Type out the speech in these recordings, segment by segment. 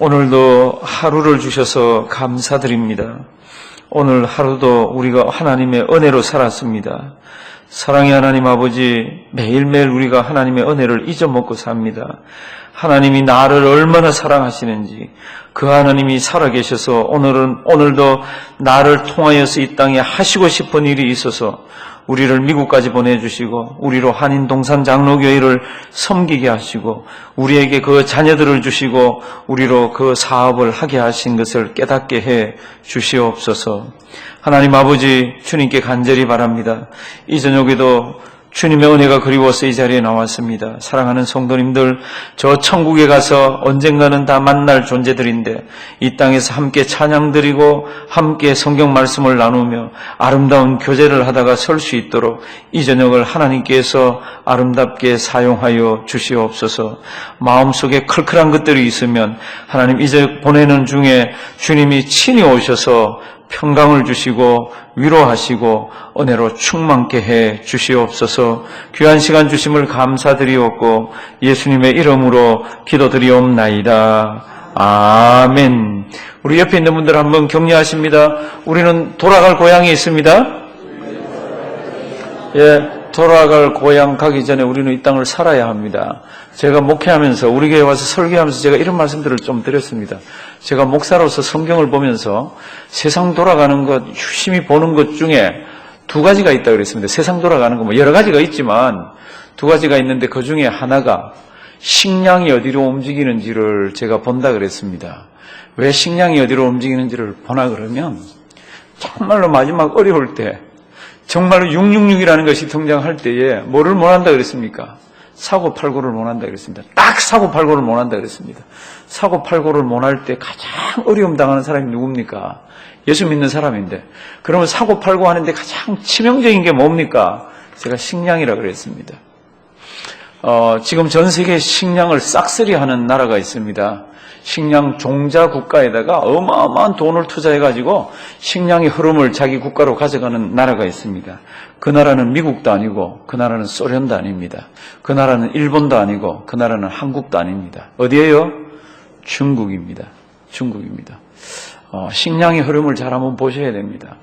오늘도 하루를 주셔서 감사드립니다. 오늘 하루도 우리가 하나님의 은혜로 살았습니다. 사랑의 하나님 아버지, 매일매일 우리가 하나님의 은혜를 잊어먹고 삽니다. 하나님이 나를 얼마나 사랑하시는지, 그 하나님이 살아계셔서 오늘도 나를 통하여서 이 땅에 하시고 싶은 일이 있어서 우리를 미국까지 보내주시고 우리로 한인 동산 장로교회를 섬기게 하시고 우리에게 그 자녀들을 주시고 우리로 그 사업을 하게 하신 것을 깨닫게 해 주시옵소서. 하나님 아버지, 주님께 간절히 바랍니다. 이 저녁에도 주님의 은혜가 그리워서 이 자리에 나왔습니다. 사랑하는 성도님들, 저 천국에 가서 언젠가는 다 만날 존재들인데 이 땅에서 함께 찬양드리고 함께 성경 말씀을 나누며 아름다운 교제를 하다가 설 수 있도록 이 저녁을 하나님께서 아름답게 사용하여 주시옵소서. 마음속에 클클한 것들이 있으면 하나님 이제 보내는 중에 주님이 친히 오셔서 평강을 주시고 위로하시고 은혜로 충만케 해 주시옵소서. 귀한 시간 주심을 감사드리옵고 예수님의 이름으로 기도드리옵나이다. 아멘. 우리 옆에 있는 분들 한번 격려하십니다. 우리는 돌아갈 고향이 있습니다. 돌아갈 고향 가기 전에 우리는 이 땅을 살아야 합니다. 제가 목회하면서 우리 교회 와서 설교하면서 제가 이런 말씀들을 좀 드렸습니다. 제가 목사로서 성경을 보면서 세상 돌아가는 것, 유심히 보는 것 중에 두 가지가 있다고 그랬습니다. 세상 돌아가는 거 뭐 여러 가지가 있지만 두 가지가 있는데 그 중에 하나가 식량이 어디로 움직이는지를 제가 본다 그랬습니다. 왜 식량이 어디로 움직이는지를 보나 그러면 정말로 마지막 어려울 때 정말로 666이라는 것이 등장할 때에 뭐를 못한다 그랬습니까? 사고팔고를 못한다 그랬습니다. 딱 사고팔고를 못한다 그랬습니다. 사고팔고를 못할 때 가장 어려움 당하는 사람이 누굽니까? 예수 믿는 사람인데. 그러면 사고팔고 하는데 가장 치명적인 게 뭡니까? 제가 식량이라 그랬습니다. 지금 전 세계에 식량을 싹쓸이하는 나라가 있습니다. 식량 종자 국가에다가 어마어마한 돈을 투자해가지고 식량의 흐름을 자기 국가로 가져가는 나라가 있습니다. 그 나라는 미국도 아니고 그 나라는 소련도 아닙니다. 그 나라는 일본도 아니고 그 나라는 한국도 아닙니다. 어디예요? 중국입니다. 중국입니다. 식량의 흐름을 잘 한번 보셔야 됩니다.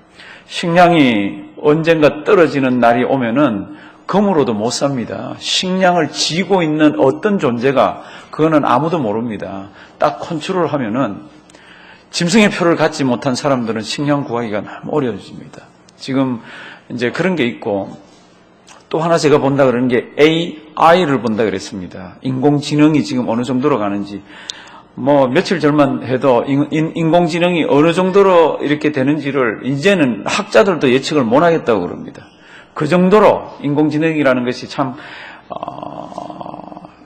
식량이 언젠가 떨어지는 날이 오면은 금으로도 못 삽니다. 식량을 쥐고 있는 어떤 존재가 그거는 아무도 모릅니다. 딱 컨트롤 하면은 짐승의 표를 갖지 못한 사람들은 식량 구하기가 너무 어려워집니다. 지금 이제 그런 게 있고 또 하나 제가 본다 그러는 게 AI를 본다 그랬습니다. 인공지능이 지금 어느 정도로 가는지 뭐 며칠 전만 해도 인공지능이 어느 정도로 이렇게 되는지를 이제는 학자들도 예측을 못 하겠다고 그럽니다. 그 정도로 인공지능이라는 것이 참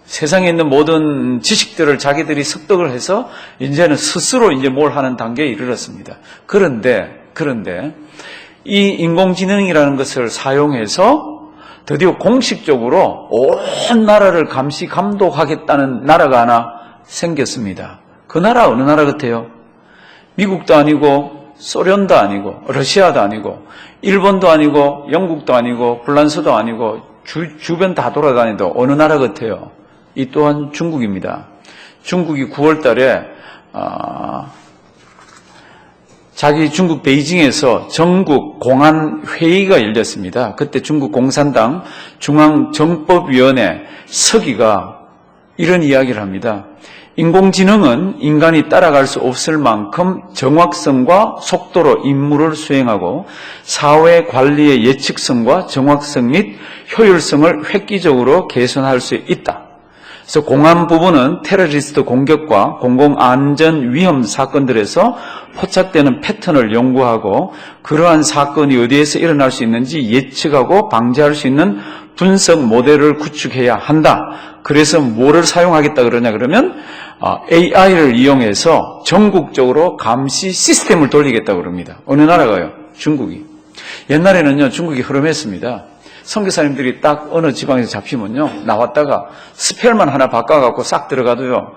세상에 있는 모든 지식들을 자기들이 습득을 해서 이제는 스스로 이제 뭘 하는 단계에 이르렀습니다. 그런데 이 인공지능이라는 것을 사용해서 드디어 공식적으로 온 나라를 감시 감독하겠다는 나라가 하나 생겼습니다. 그 나라 어느 나라 같아요? 미국도 아니고 소련도 아니고 러시아도 아니고 일본도 아니고 영국도 아니고 프랑스도 아니고 주변 다 돌아다니도 어느 나라 같아요? 이 또한 중국입니다. 중국이 9월 달에 자기 중국 베이징에서 전국 공안 회의가 열렸습니다. 그때 중국 공산당 중앙정법위원회 서기가 이런 이야기를 합니다. 인공지능은 인간이 따라갈 수 없을 만큼 정확성과 속도로 임무를 수행하고 사회 관리의 예측성과 정확성 및 효율성을 획기적으로 개선할 수 있다. 그래서 공안 부분은 테러리스트 공격과 공공안전 위험 사건들에서 포착되는 패턴을 연구하고 그러한 사건이 어디에서 일어날 수 있는지 예측하고 방지할 수 있는 분석 모델을 구축해야 한다. 그래서 뭐를 사용하겠다 그러냐 그러면 AI를 이용해서 전국적으로 감시 시스템을 돌리겠다 그럽니다. 어느 나라가요? 중국이. 옛날에는요 중국이 흐름했습니다. 선교사님들이 딱 어느 지방에서 잡히면요 나왔다가 스펠만 하나 바꿔갖고 싹 들어가도요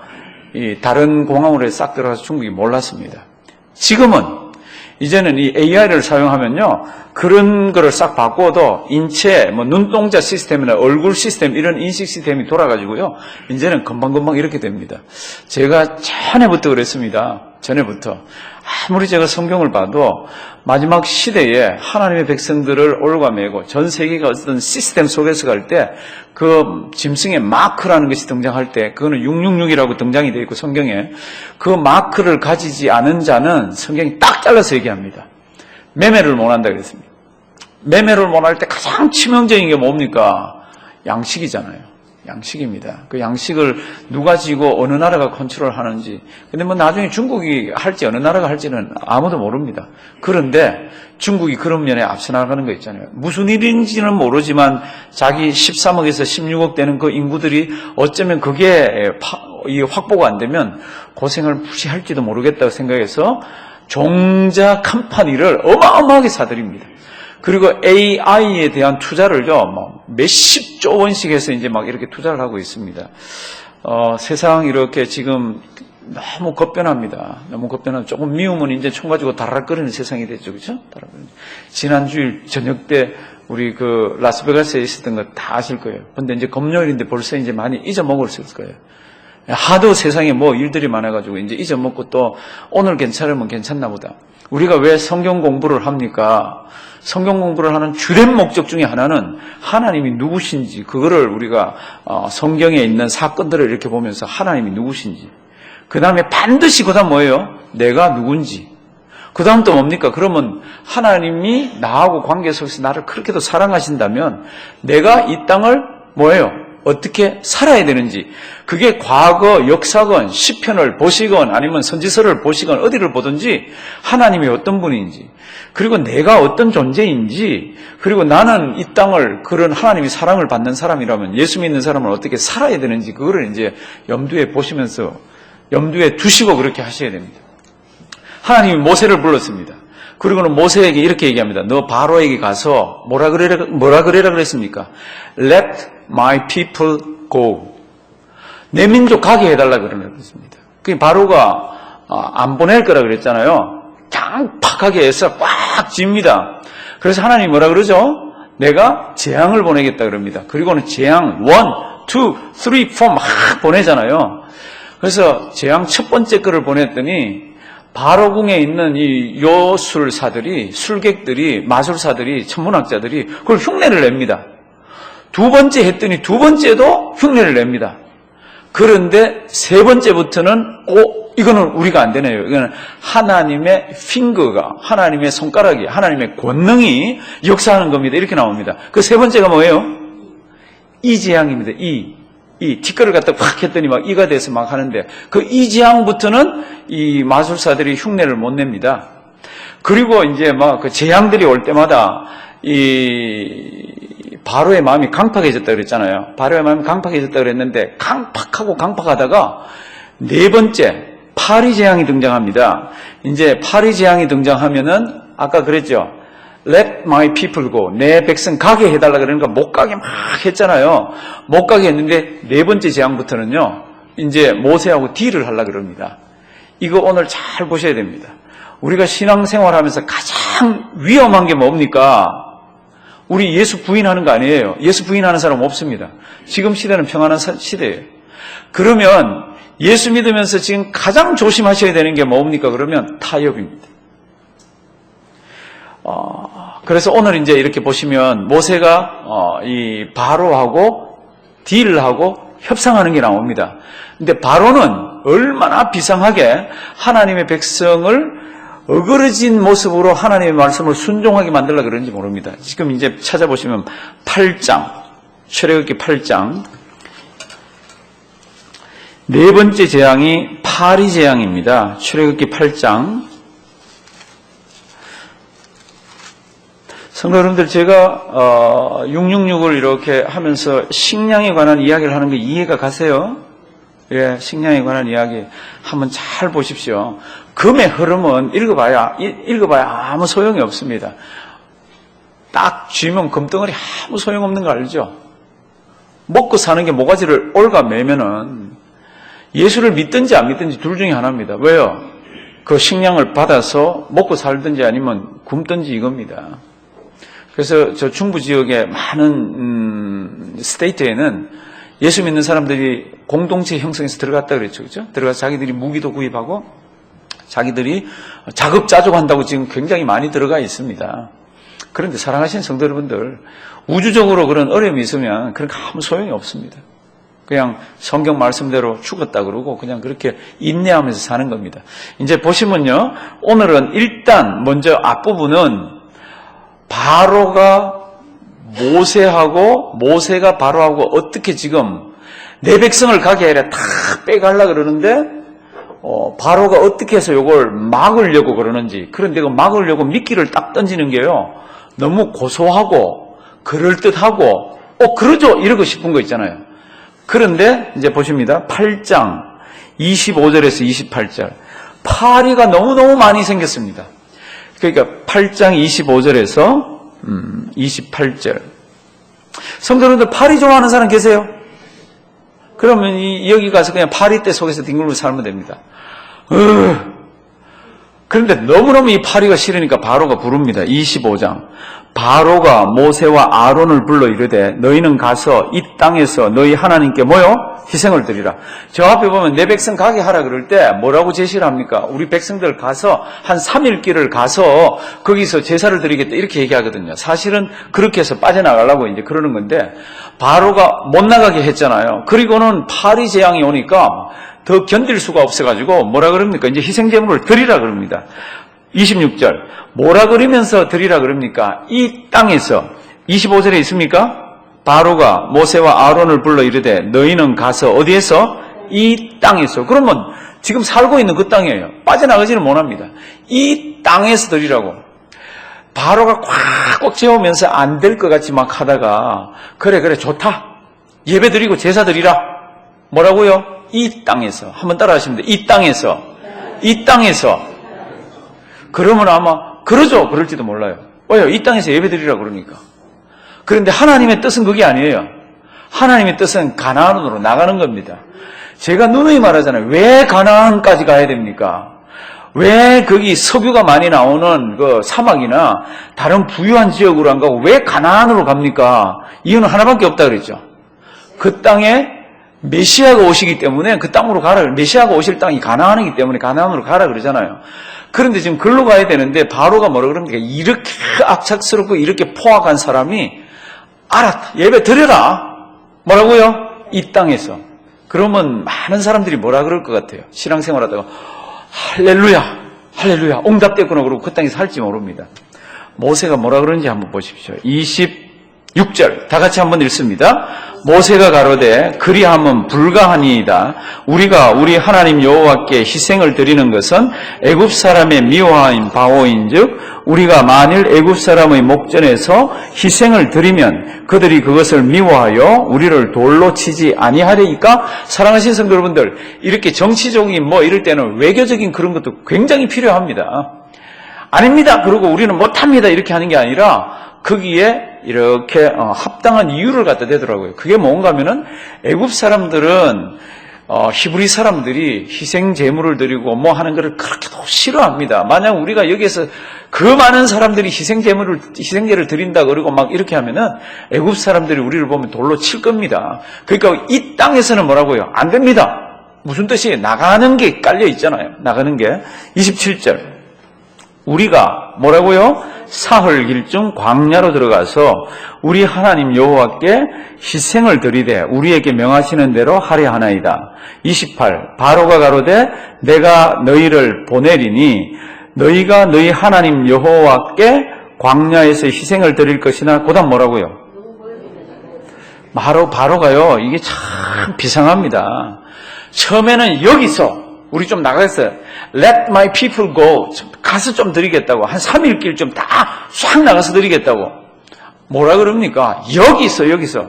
이 다른 공항으로 싹 들어가서 중국이 몰랐습니다. 지금은 이제는 이 AI를 사용하면요, 그런 거를 싹 바꿔도 인체, 눈동자 시스템이나 얼굴 시스템, 이런 인식 시스템이 돌아가지고요, 이제는 금방금방 이렇게 됩니다. 제가 전에부터 그랬습니다. 전에부터. 아무리 제가 성경을 봐도 마지막 시대에 하나님의 백성들을 올가매고 전 세계가 어떤 시스템 속에서 갈 때 그 짐승의 마크라는 것이 등장할 때, 그거는 666이라고 등장이 되어 있고 성경에, 그 마크를 가지지 않은 자는 성경이 딱 잘라서 얘기합니다. 매매를 못한다 그랬습니다. 매매를 못할 때 가장 치명적인 게 뭡니까? 양식이잖아요. 양식입니다. 그 양식을 누가 지고 어느 나라가 컨트롤하는지. 근데 나중에 중국이 할지 어느 나라가 할지는 아무도 모릅니다. 그런데 중국이 그런 면에 앞서 나가는 거 있잖아요. 무슨 일인지는 모르지만 자기 13억에서 16억 되는 그 인구들이 어쩌면 그게 확보가 안 되면 고생을 무지할지도 모르겠다고 생각해서 종자 컴퍼니를 어마어마하게 사들입니다. 그리고 AI에 대한 투자를요, 몇십조 원씩 해서 이제 이렇게 투자를 하고 있습니다. 세상 이렇게 지금 너무 급변합니다. 너무 급변하면 조금 미우면 이제 총 가지고 다락거리는 세상이 됐죠. 그죠? 지난 주일 저녁 때 우리 그 라스베가스에 있었던 거 다 아실 거예요. 근데 이제 금요일인데 벌써 이제 많이 잊어먹었을 거예요. 하도 세상에 일들이 많아가지고 이제 잊어먹고 또 오늘 괜찮으면 괜찮나 보다. 우리가 왜 성경 공부를 합니까? 성경 공부를 하는 주된 목적 중에 하나는 하나님이 누구신지, 그거를 우리가 성경에 있는 사건들을 이렇게 보면서 하나님이 누구신지, 그 다음에 반드시 그 다음 뭐예요? 내가 누군지, 그 다음 또 뭡니까? 그러면 하나님이 나하고 관계 속에서 나를 그렇게도 사랑하신다면 내가 이 땅을 뭐예요? 어떻게 살아야 되는지, 그게 과거 역사건 시편을 보시건 아니면 선지서를 보시건 어디를 보든지 하나님이 어떤 분인지, 그리고 내가 어떤 존재인지, 그리고 나는 이 땅을 그런 하나님이 사랑을 받는 사람이라면 예수 믿는 사람은 어떻게 살아야 되는지, 그거를 이제 염두에 보시면서 염두에 두시고 그렇게 하셔야 됩니다. 하나님이 모세를 불렀습니다. 그리고는 모세에게 이렇게 얘기합니다. 너 바로에게 가서 뭐라 그래라 그랬습니까? Let my people go. 내 민족 가게 해달라 그랬습니다. 그 바로가 안 보낼 거라 그랬잖아요. 강팍하게 해서 꽉 쥡니다. 그래서 하나님이 뭐라 그러죠? 내가 재앙을 보내겠다 그럽니다. 그리고는 재앙 1, 2, 3, 4 막 보내잖아요. 그래서 재앙 첫 번째 거를 보냈더니 바로궁에 있는 이 요술사들이, 술객들이, 마술사들이, 천문학자들이 그걸 흉내를 냅니다. 두 번째 했더니 두 번째도 흉내를 냅니다. 그런데 세 번째부터는 이거는 우리가 안 되네요. 이거는 하나님의 핑거가, 하나님의 손가락이, 하나님의 권능이 역사하는 겁니다. 이렇게 나옵니다. 그 세 번째가 뭐예요? 이 재앙입니다. 이 티끌을 갖다 팍 했더니 막 이가 돼서 막 하는데, 그 이 재앙부터는 이 마술사들이 흉내를 못 냅니다. 그리고 이제 막 그 재앙들이 올 때마다 이 바로의 마음이 강팍해졌다 그랬잖아요. 바로의 마음이 강팍해졌다 그랬는데, 강팍하다가 네 번째 파리 재앙이 등장합니다. 이제 파리 재앙이 등장하면은 아까 그랬죠. Let my people go. 내 백성 가게 해달라 그러니까 못 가게 막 했잖아요. 못 가게 했는데 네 번째 재앙부터는요, 이제 모세하고 딜을 하려고 그럽니다. 이거 오늘 잘 보셔야 됩니다. 우리가 신앙생활하면서 가장 위험한 게 뭡니까? 우리 예수 부인하는 거 아니에요. 예수 부인하는 사람 없습니다. 지금 시대는 평안한 시대예요. 그러면 예수 믿으면서 지금 가장 조심하셔야 되는 게 뭡니까? 그러면 타협입니다. 그래서 오늘 이제 이렇게 보시면 모세가 이 바로하고 딜하고 협상하는 게 나옵니다. 근데 바로는 얼마나 비상하게 하나님의 백성을 어그러진 모습으로 하나님의 말씀을 순종하게 만들려고 그러는지 모릅니다. 지금 이제 찾아보시면 8장, 출애굽기 8장, 네 번째 재앙이 파리 재앙입니다. 출애굽기 8장. 성도 여러분들, 제가 666을 이렇게 하면서 식량에 관한 이야기를 하는 게 이해가 가세요? 예, 식량에 관한 이야기 한번 잘 보십시오. 금의 흐름은 읽어봐야 아무 소용이 없습니다. 딱 쥐면 금덩어리 아무 소용없는 거 알죠? 먹고 사는 게 모가지를 올가매면은 예수를 믿든지 안 믿든지 둘 중에 하나입니다. 왜요? 그 식량을 받아서 먹고 살든지 아니면 굶든지 이겁니다. 그래서 저 중부 지역의 많은 스테이트에는 예수 믿는 사람들이 공동체 형성해서 들어갔다 그랬죠. 그죠? 들어가서 자기들이 무기도 구입하고 자기들이 자급자족한다고 지금 굉장히 많이 들어가 있습니다. 그런데 사랑하시는 성도 여러분들, 우주적으로 그런 어려움이 있으면 그런 거 아무 소용이 없습니다. 그냥 성경 말씀대로 죽었다 그러고 그냥 그렇게 인내하면서 사는 겁니다. 이제 보시면요, 오늘은 일단 먼저 앞부분은 바로가 모세하고 모세가 바로하고 어떻게 지금 내 백성을 가게 아니라 다 빼가려고 그러는데 바로가 어떻게 해서 이걸 막으려고 그러는지. 그런데 그 막으려고 미끼를 딱 던지는 게요, 너무 고소하고 그럴듯하고 그러죠 이러고 싶은 거 있잖아요. 그런데 이제 보십니다. 8장 25절에서 28절 파리가 너무너무 많이 생겼습니다. 그러니까 8장 25절에서 28절 성도 여러분들, 파리 좋아하는 사람 계세요? 그러면 여기 가서 그냥 파리떼 속에서 뒹굴고 살면 됩니다. 그런데 너무너무 이 파리가 싫으니까 바로가 부릅니다. 25장 바로가 모세와 아론을 불러 이르되 너희는 가서 이 땅에서 너희 하나님께 모여 희생을 드리라. 저 앞에 보면 내 백성 가게 하라 그럴 때 뭐라고 제시를 합니까? 우리 백성들 가서 한 3일 길을 가서 거기서 제사를 드리겠다 이렇게 얘기하거든요. 사실은 그렇게 해서 빠져나가려고 이제 그러는 건데 바로가 못 나가게 했잖아요. 그리고는 파리 재앙이 오니까 더 견딜 수가 없어가지고 뭐라 그럽니까? 이제 희생제물을 드리라 그럽니다. 26절 뭐라 그러면서 드리라 그럽니까? 이 땅에서 25절에 있습니까? 바로가 모세와 아론을 불러 이르되 너희는 가서 어디에서? 이 땅에서. 그러면 지금 살고 있는 그 땅이에요. 빠져나가지는 못합니다. 이 땅에서 드리라고. 바로가 꽉꽉 채우면서 안 될 것 같이 막 하다가 그래 좋다. 예배 드리고 제사 드리라. 뭐라고요? 이 땅에서. 한번 따라 하시면 돼요. 이 땅에서. 이 땅에서. 그러면 아마 그러죠. 그럴지도 몰라요. 왜요? 이 땅에서 예배 드리라 그러니까. 그런데 하나님의 뜻은 그게 아니에요. 하나님의 뜻은 가나안으로 나가는 겁니다. 제가 누누이 말하잖아요. 왜 가나안까지 가야 됩니까? 왜 거기 석유가 많이 나오는 그 사막이나 다른 부유한 지역으로 안 가고 왜 가나안으로 갑니까? 이유는 하나밖에 없다 그랬죠. 그 땅에 메시아가 오시기 때문에 그 땅으로 가라. 메시아가 오실 땅이 가나안이기 때문에 가나안으로 가라 그러잖아요. 그런데 지금 글로 가야 되는데 바로가 뭐라 그럽니까? 이렇게 악착스럽고 이렇게 포악한 사람이 알았다. 예배 드려라. 뭐라고요? 이 땅에서. 그러면 많은 사람들이 뭐라 그럴 것 같아요? 신앙생활 하다가 할렐루야, 할렐루야, 응답됐구나 그러고 그 땅에서 할지 모릅니다. 모세가 뭐라 그러는지 한번 보십시오. 26절 다 같이 한번 읽습니다. 모세가 가로되 그리함은 불가하니이다. 우리가 우리 하나님 여호와께 희생을 드리는 것은 애굽 사람의 미워하인 바오인즉 우리가 만일 애굽 사람의 목전에서 희생을 드리면 그들이 그것을 미워하여 우리를 돌로 치지 아니하리이까. 사랑하시는 성도 여러분들, 이렇게 정치적인 뭐 이럴 때는 외교적인 그런 것도 굉장히 필요합니다. 아닙니다. 그리고 우리는 못합니다. 이렇게 하는 게 아니라 거기에 이렇게 합당한 이유를 갖다 대더라고요. 그게 뭔가 하면은 애굽 사람들은 히브리 사람들이 희생 제물을 드리고 뭐 하는 것을 그렇게도 싫어합니다. 만약 우리가 여기에서 그 많은 사람들이 희생제를 드린다 그러고 막 이렇게 하면은 애굽 사람들이 우리를 보면 돌로 칠 겁니다. 그러니까 이 땅에서는 뭐라고요? 안 됩니다. 무슨 뜻이? 나가는 게 깔려 있잖아요. 나가는 게. 27절. 우리가 뭐라고요? 사흘 길중 광야로 들어가서 우리 하나님 여호와께 희생을 드리되 우리에게 명하시는 대로 하려 하나이다. 28. 바로가 가로되 내가 너희를 보내리니 너희가 너희 하나님 여호와께 광야에서 희생을 드릴 것이나. 그다음 뭐라고요? 바로가요, 이게 참 비상합니다. 처음에는 여기서 우리 좀 나가겠어요. Let my people go. 가서 좀 드리겠다고. 한 3일 길 좀 다 쫙 나가서 드리겠다고. 뭐라 그럽니까? 여기서.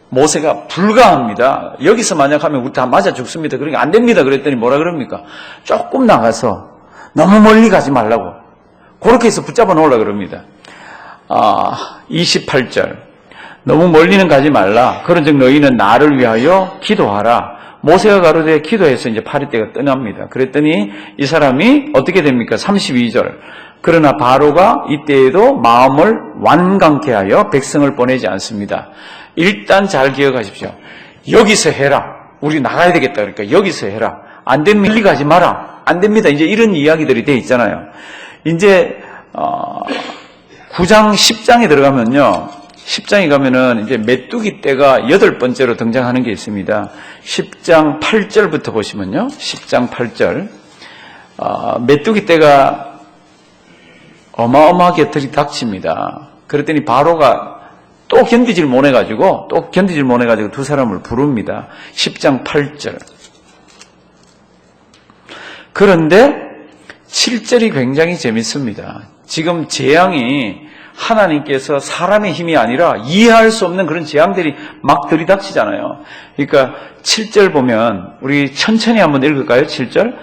모세가 불가합니다. 여기서 만약 하면 우리 다 맞아 죽습니다. 그러니까 안 됩니다. 그랬더니 뭐라 그럽니까? 조금 나가서 너무 멀리 가지 말라고. 그렇게 해서 붙잡아 놓으려고 그럽니다. 28절. 너무 멀리는 가지 말라. 그런즉 너희는 나를 위하여 기도하라. 모세가 가로되 기도해서 이제 파리떼가 떠납니다. 그랬더니 이 사람이 어떻게 됩니까? 32절. 그러나 바로가 이때에도 마음을 완강케 하여 백성을 보내지 않습니다. 일단 잘 기억하십시오. 여기서 해라. 우리 나가야 되겠다. 그러니까 여기서 해라. 안 되면 밀리 가지 마라. 안 됩니다. 이제 이런 이야기들이 돼 있잖아요. 이제 9장 10장에 들어가면요. 10장에 가면은 이제 메뚜기 떼가 8번째로 등장하는 게 있습니다. 10장 8절부터 보시면요. 10장 8절. 메뚜기 떼가 어마어마하게 들이닥칩니다. 그랬더니 바로가 또 견디질 못해가지고 두 사람을 부릅니다. 10장 8절. 그런데 7절이 굉장히 재밌습니다. 지금 재앙이 하나님께서 사람의 힘이 아니라 이해할 수 없는 그런 재앙들이 막 들이닥치잖아요. 그러니까 7절 보면 우리 천천히 한번 읽을까요? 7절.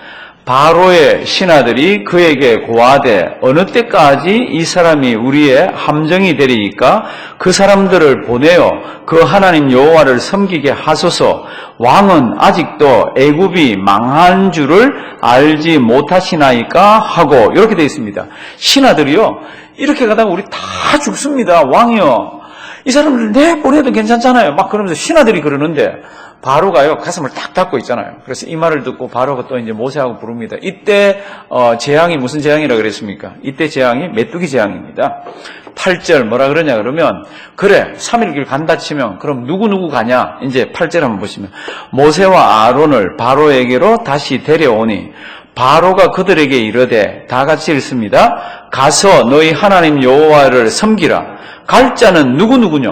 바로의 신하들이 그에게 고하되 어느 때까지 이 사람이 우리의 함정이 되리이까 그 사람들을 보내어 그 하나님 여호와를 섬기게 하소서. 왕은 아직도 애굽이 망한 줄을 알지 못하시나이까 하고 이렇게 되어 있습니다. 신하들이요 이렇게 가다가 우리 다 죽습니다. 왕이요 이 사람들 내보내도 괜찮잖아요. 막 그러면서 신하들이 그러는데 바로가요 가슴을 딱 닫고 있잖아요. 그래서 이 말을 듣고 바로가 또 이제 모세하고 부릅니다. 이때 재앙이 무슨 재앙이라 그랬습니까? 이때 재앙이 메뚜기 재앙입니다. 8절 뭐라 그러냐 그러면 그래 3일 길 간다 치면 그럼 누구 가냐? 이제 8절 한번 보시면 모세와 아론을 바로에게로 다시 데려오니 바로가 그들에게 이르되 다 같이 읽습니다. 가서 너희 하나님 여호와를 섬기라. 갈 자는 누구냐?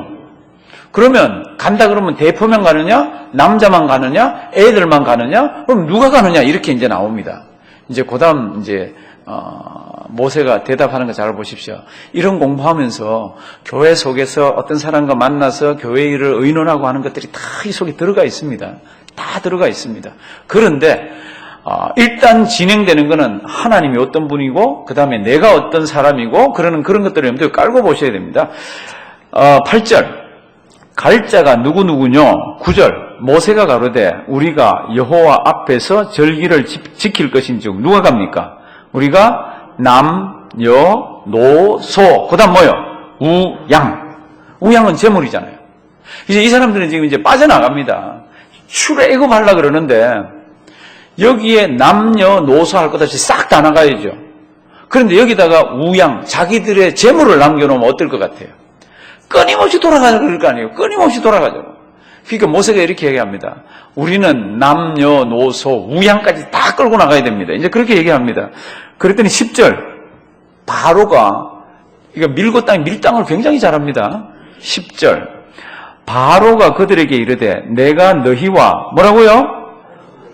그러면 간다 그러면 대포만 가느냐? 남자만 가느냐? 애들만 가느냐? 그럼 누가 가느냐? 이렇게 이제 나옵니다. 이제 그다음 이제 모세가 대답하는 거 잘 보십시오. 이런 공부하면서 교회 속에서 어떤 사람과 만나서 교회 일을 의논하고 하는 것들이 다 이 속에 들어가 있습니다. 다 들어가 있습니다. 그런데 일단 진행되는 거는 하나님이 어떤 분이고 그 다음에 내가 어떤 사람이고 그런 것들을 염두에 깔고 보셔야 됩니다. 8절 갈 자가 누구뇨? 9절 모세가 가로되 우리가 여호와 앞에서 절기를 지킬 것인즉 누가 갑니까? 우리가 남, 여, 노, 소 그 다음 뭐요? 우, 양. 우양은 제물이잖아요. 이제 이 사람들은 지금 이제 빠져나갑니다. 출애굽하려고 그러는데 여기에 남녀 노소 할 것 없이 싹 다 나가야죠. 그런데 여기다가 우양 자기들의 재물을 남겨놓으면 어떨 것 같아요? 끊임없이 돌아가자 그럴 거 아니에요. 끊임없이 돌아가죠. 그러니까 모세가 이렇게 얘기합니다. 우리는 남녀 노소 우양까지 다 끌고 나가야 됩니다. 이제 그렇게 얘기합니다. 그랬더니 10절 바로가 이거 밀당을 굉장히 잘합니다. 10절 바로가 그들에게 이르되 내가 너희와 뭐라고요?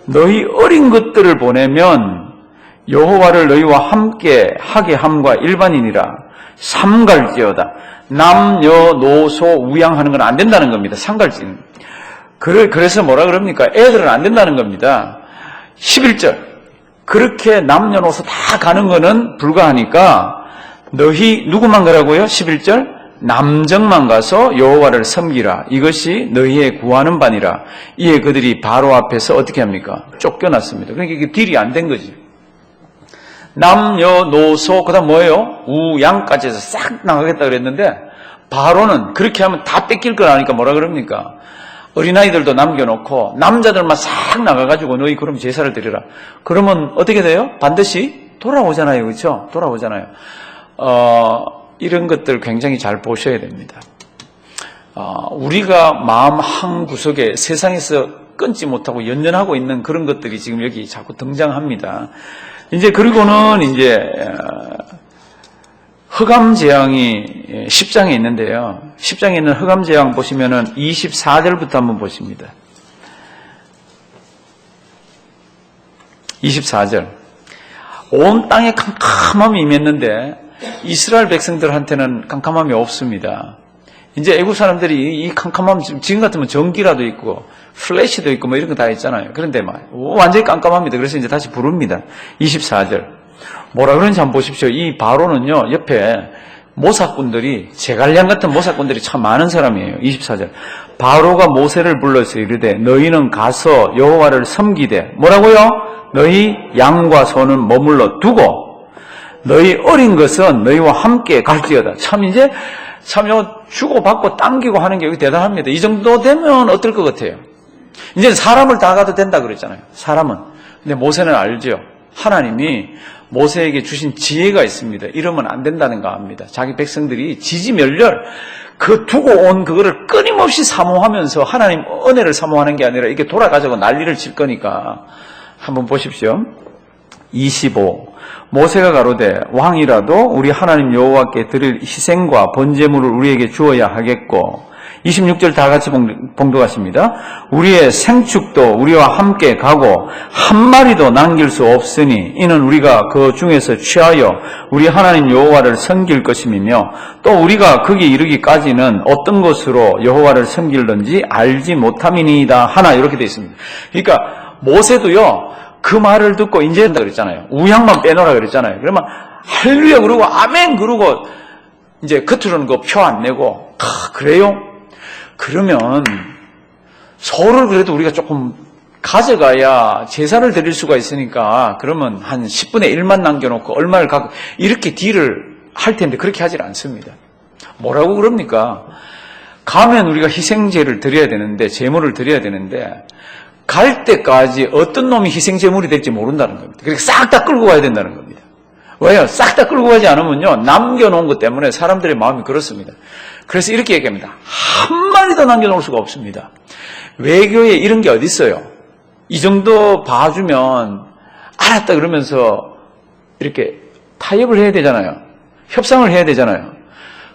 너희 어린 것들을 보내면 여호와를 너희와 함께 하게 함과 일반인이라 삼갈지어다. 남녀 노소 우양하는 건 안 된다는 겁니다. 삼갈지는. 그래서 뭐라 그럽니까? 애들은 안 된다는 겁니다. 11절 그렇게 남녀노소 다 가는 거는 불가하니까 너희 누구만 가라고요? 11절 남정만 가서 여호와를 섬기라. 이것이 너희의 구하는 바니라. 이에 그들이 바로 앞에서 어떻게 합니까? 쫓겨났습니다. 그러니까 이게 딜이 안 된 거지. 남녀 노소 그다음 뭐예요? 우양까지 해서 싹 나가겠다 그랬는데 바로는 그렇게 하면 다 뺏길 거라니까 뭐라 그럽니까? 어린아이들도 남겨놓고 남자들만 싹 나가가지고 너희 그럼 제사를 드리라. 그러면 어떻게 돼요? 반드시 돌아오잖아요. 그렇죠? 돌아오잖아요. 이런 것들 굉장히 잘 보셔야 됩니다. 우리가 마음 한 구석에 세상에서 끊지 못하고 연연하고 있는 그런 것들이 지금 여기 자꾸 등장합니다. 이제 그리고는 이제 흑암 재앙이 10장에 있는데요. 10장에 있는 흑암 재앙 보시면은 24절부터 한번 보십니다. 24절. 온 땅에 캄캄함이 임했는데 이스라엘 백성들한테는 캄캄함이 없습니다. 이제 애국 사람들이 이 캄캄함 지금 같으면 전기라도 있고 플래시도 있고 뭐 이런 거 다 있잖아요. 그런데 막 완전히 깜깜합니다. 그래서 이제 다시 부릅니다. 24절. 뭐라 그러는지 한번 보십시오. 이 바로는요 옆에 모사꾼들이, 제갈량 같은 모사꾼들이 참 많은 사람이에요. 24절. 바로가 모세를 불러서 이르되 너희는 가서 여호와를 섬기되, 뭐라고요? 너희 양과 소는 머물러 두고 너희 어린 것은 너희와 함께 갈지어다. 참 이제 참 주고받고 당기고 하는 게 여기 대단합니다. 이 정도 되면 어떨 것 같아요? 이제 사람을 다 가도 된다 그랬잖아요. 사람은. 근데 모세는 알죠. 하나님이 모세에게 주신 지혜가 있습니다. 이러면 안 된다는 거 압니다. 자기 백성들이 지지멸렬, 그 두고 온 그거를 끊임없이 사모하면서 하나님 은혜를 사모하는 게 아니라 이게 돌아가자고 난리를 칠 거니까. 한번 보십시오. 25. 모세가 가로되 왕이라도 우리 하나님 여호와께 드릴 희생과 번제물을 우리에게 주어야 하겠고, 26절 다 같이 봉독하십니다. 우리의 생축도 우리와 함께 가고 한 마리도 남길 수 없으니 이는 우리가 그 중에서 취하여 우리 하나님 여호와를 섬길 것임이며 또 우리가 거기 이르기까지는 어떤 것으로 여호와를 섬길는지 알지 못함이니이다 하나, 이렇게 되어 있습니다. 그러니까 모세도요, 그 말을 듣고 이제 한다 그랬잖아요. 우양만 빼놓으라 그랬잖아요. 그러면 할렐루야 그러고 아멘 그러고 이제 겉으로는 그 표 안 내고, 그래요? 그러면 소를 그래도 우리가 조금 가져가야 제사를 드릴 수가 있으니까, 그러면 한 10분의 1만 남겨놓고 얼마를 갖고 이렇게 딜을 할 텐데 그렇게 하질 않습니다. 뭐라고 그럽니까? 가면 우리가 희생제를 드려야 되는데, 제물을 드려야 되는데 갈 때까지 어떤 놈이 희생제물이 될지 모른다는 겁니다. 그러니까 싹 다 끌고 가야 된다는 겁니다. 왜요? 싹 다 끌고 가지 않으면요, 남겨놓은 것 때문에 사람들의 마음이 그렇습니다. 그래서 이렇게 얘기합니다. 한 마리도 남겨놓을 수가 없습니다. 외교에 이런 게 어디 있어요? 이 정도 봐주면 알았다 그러면서 이렇게 타협을 해야 되잖아요. 협상을 해야 되잖아요.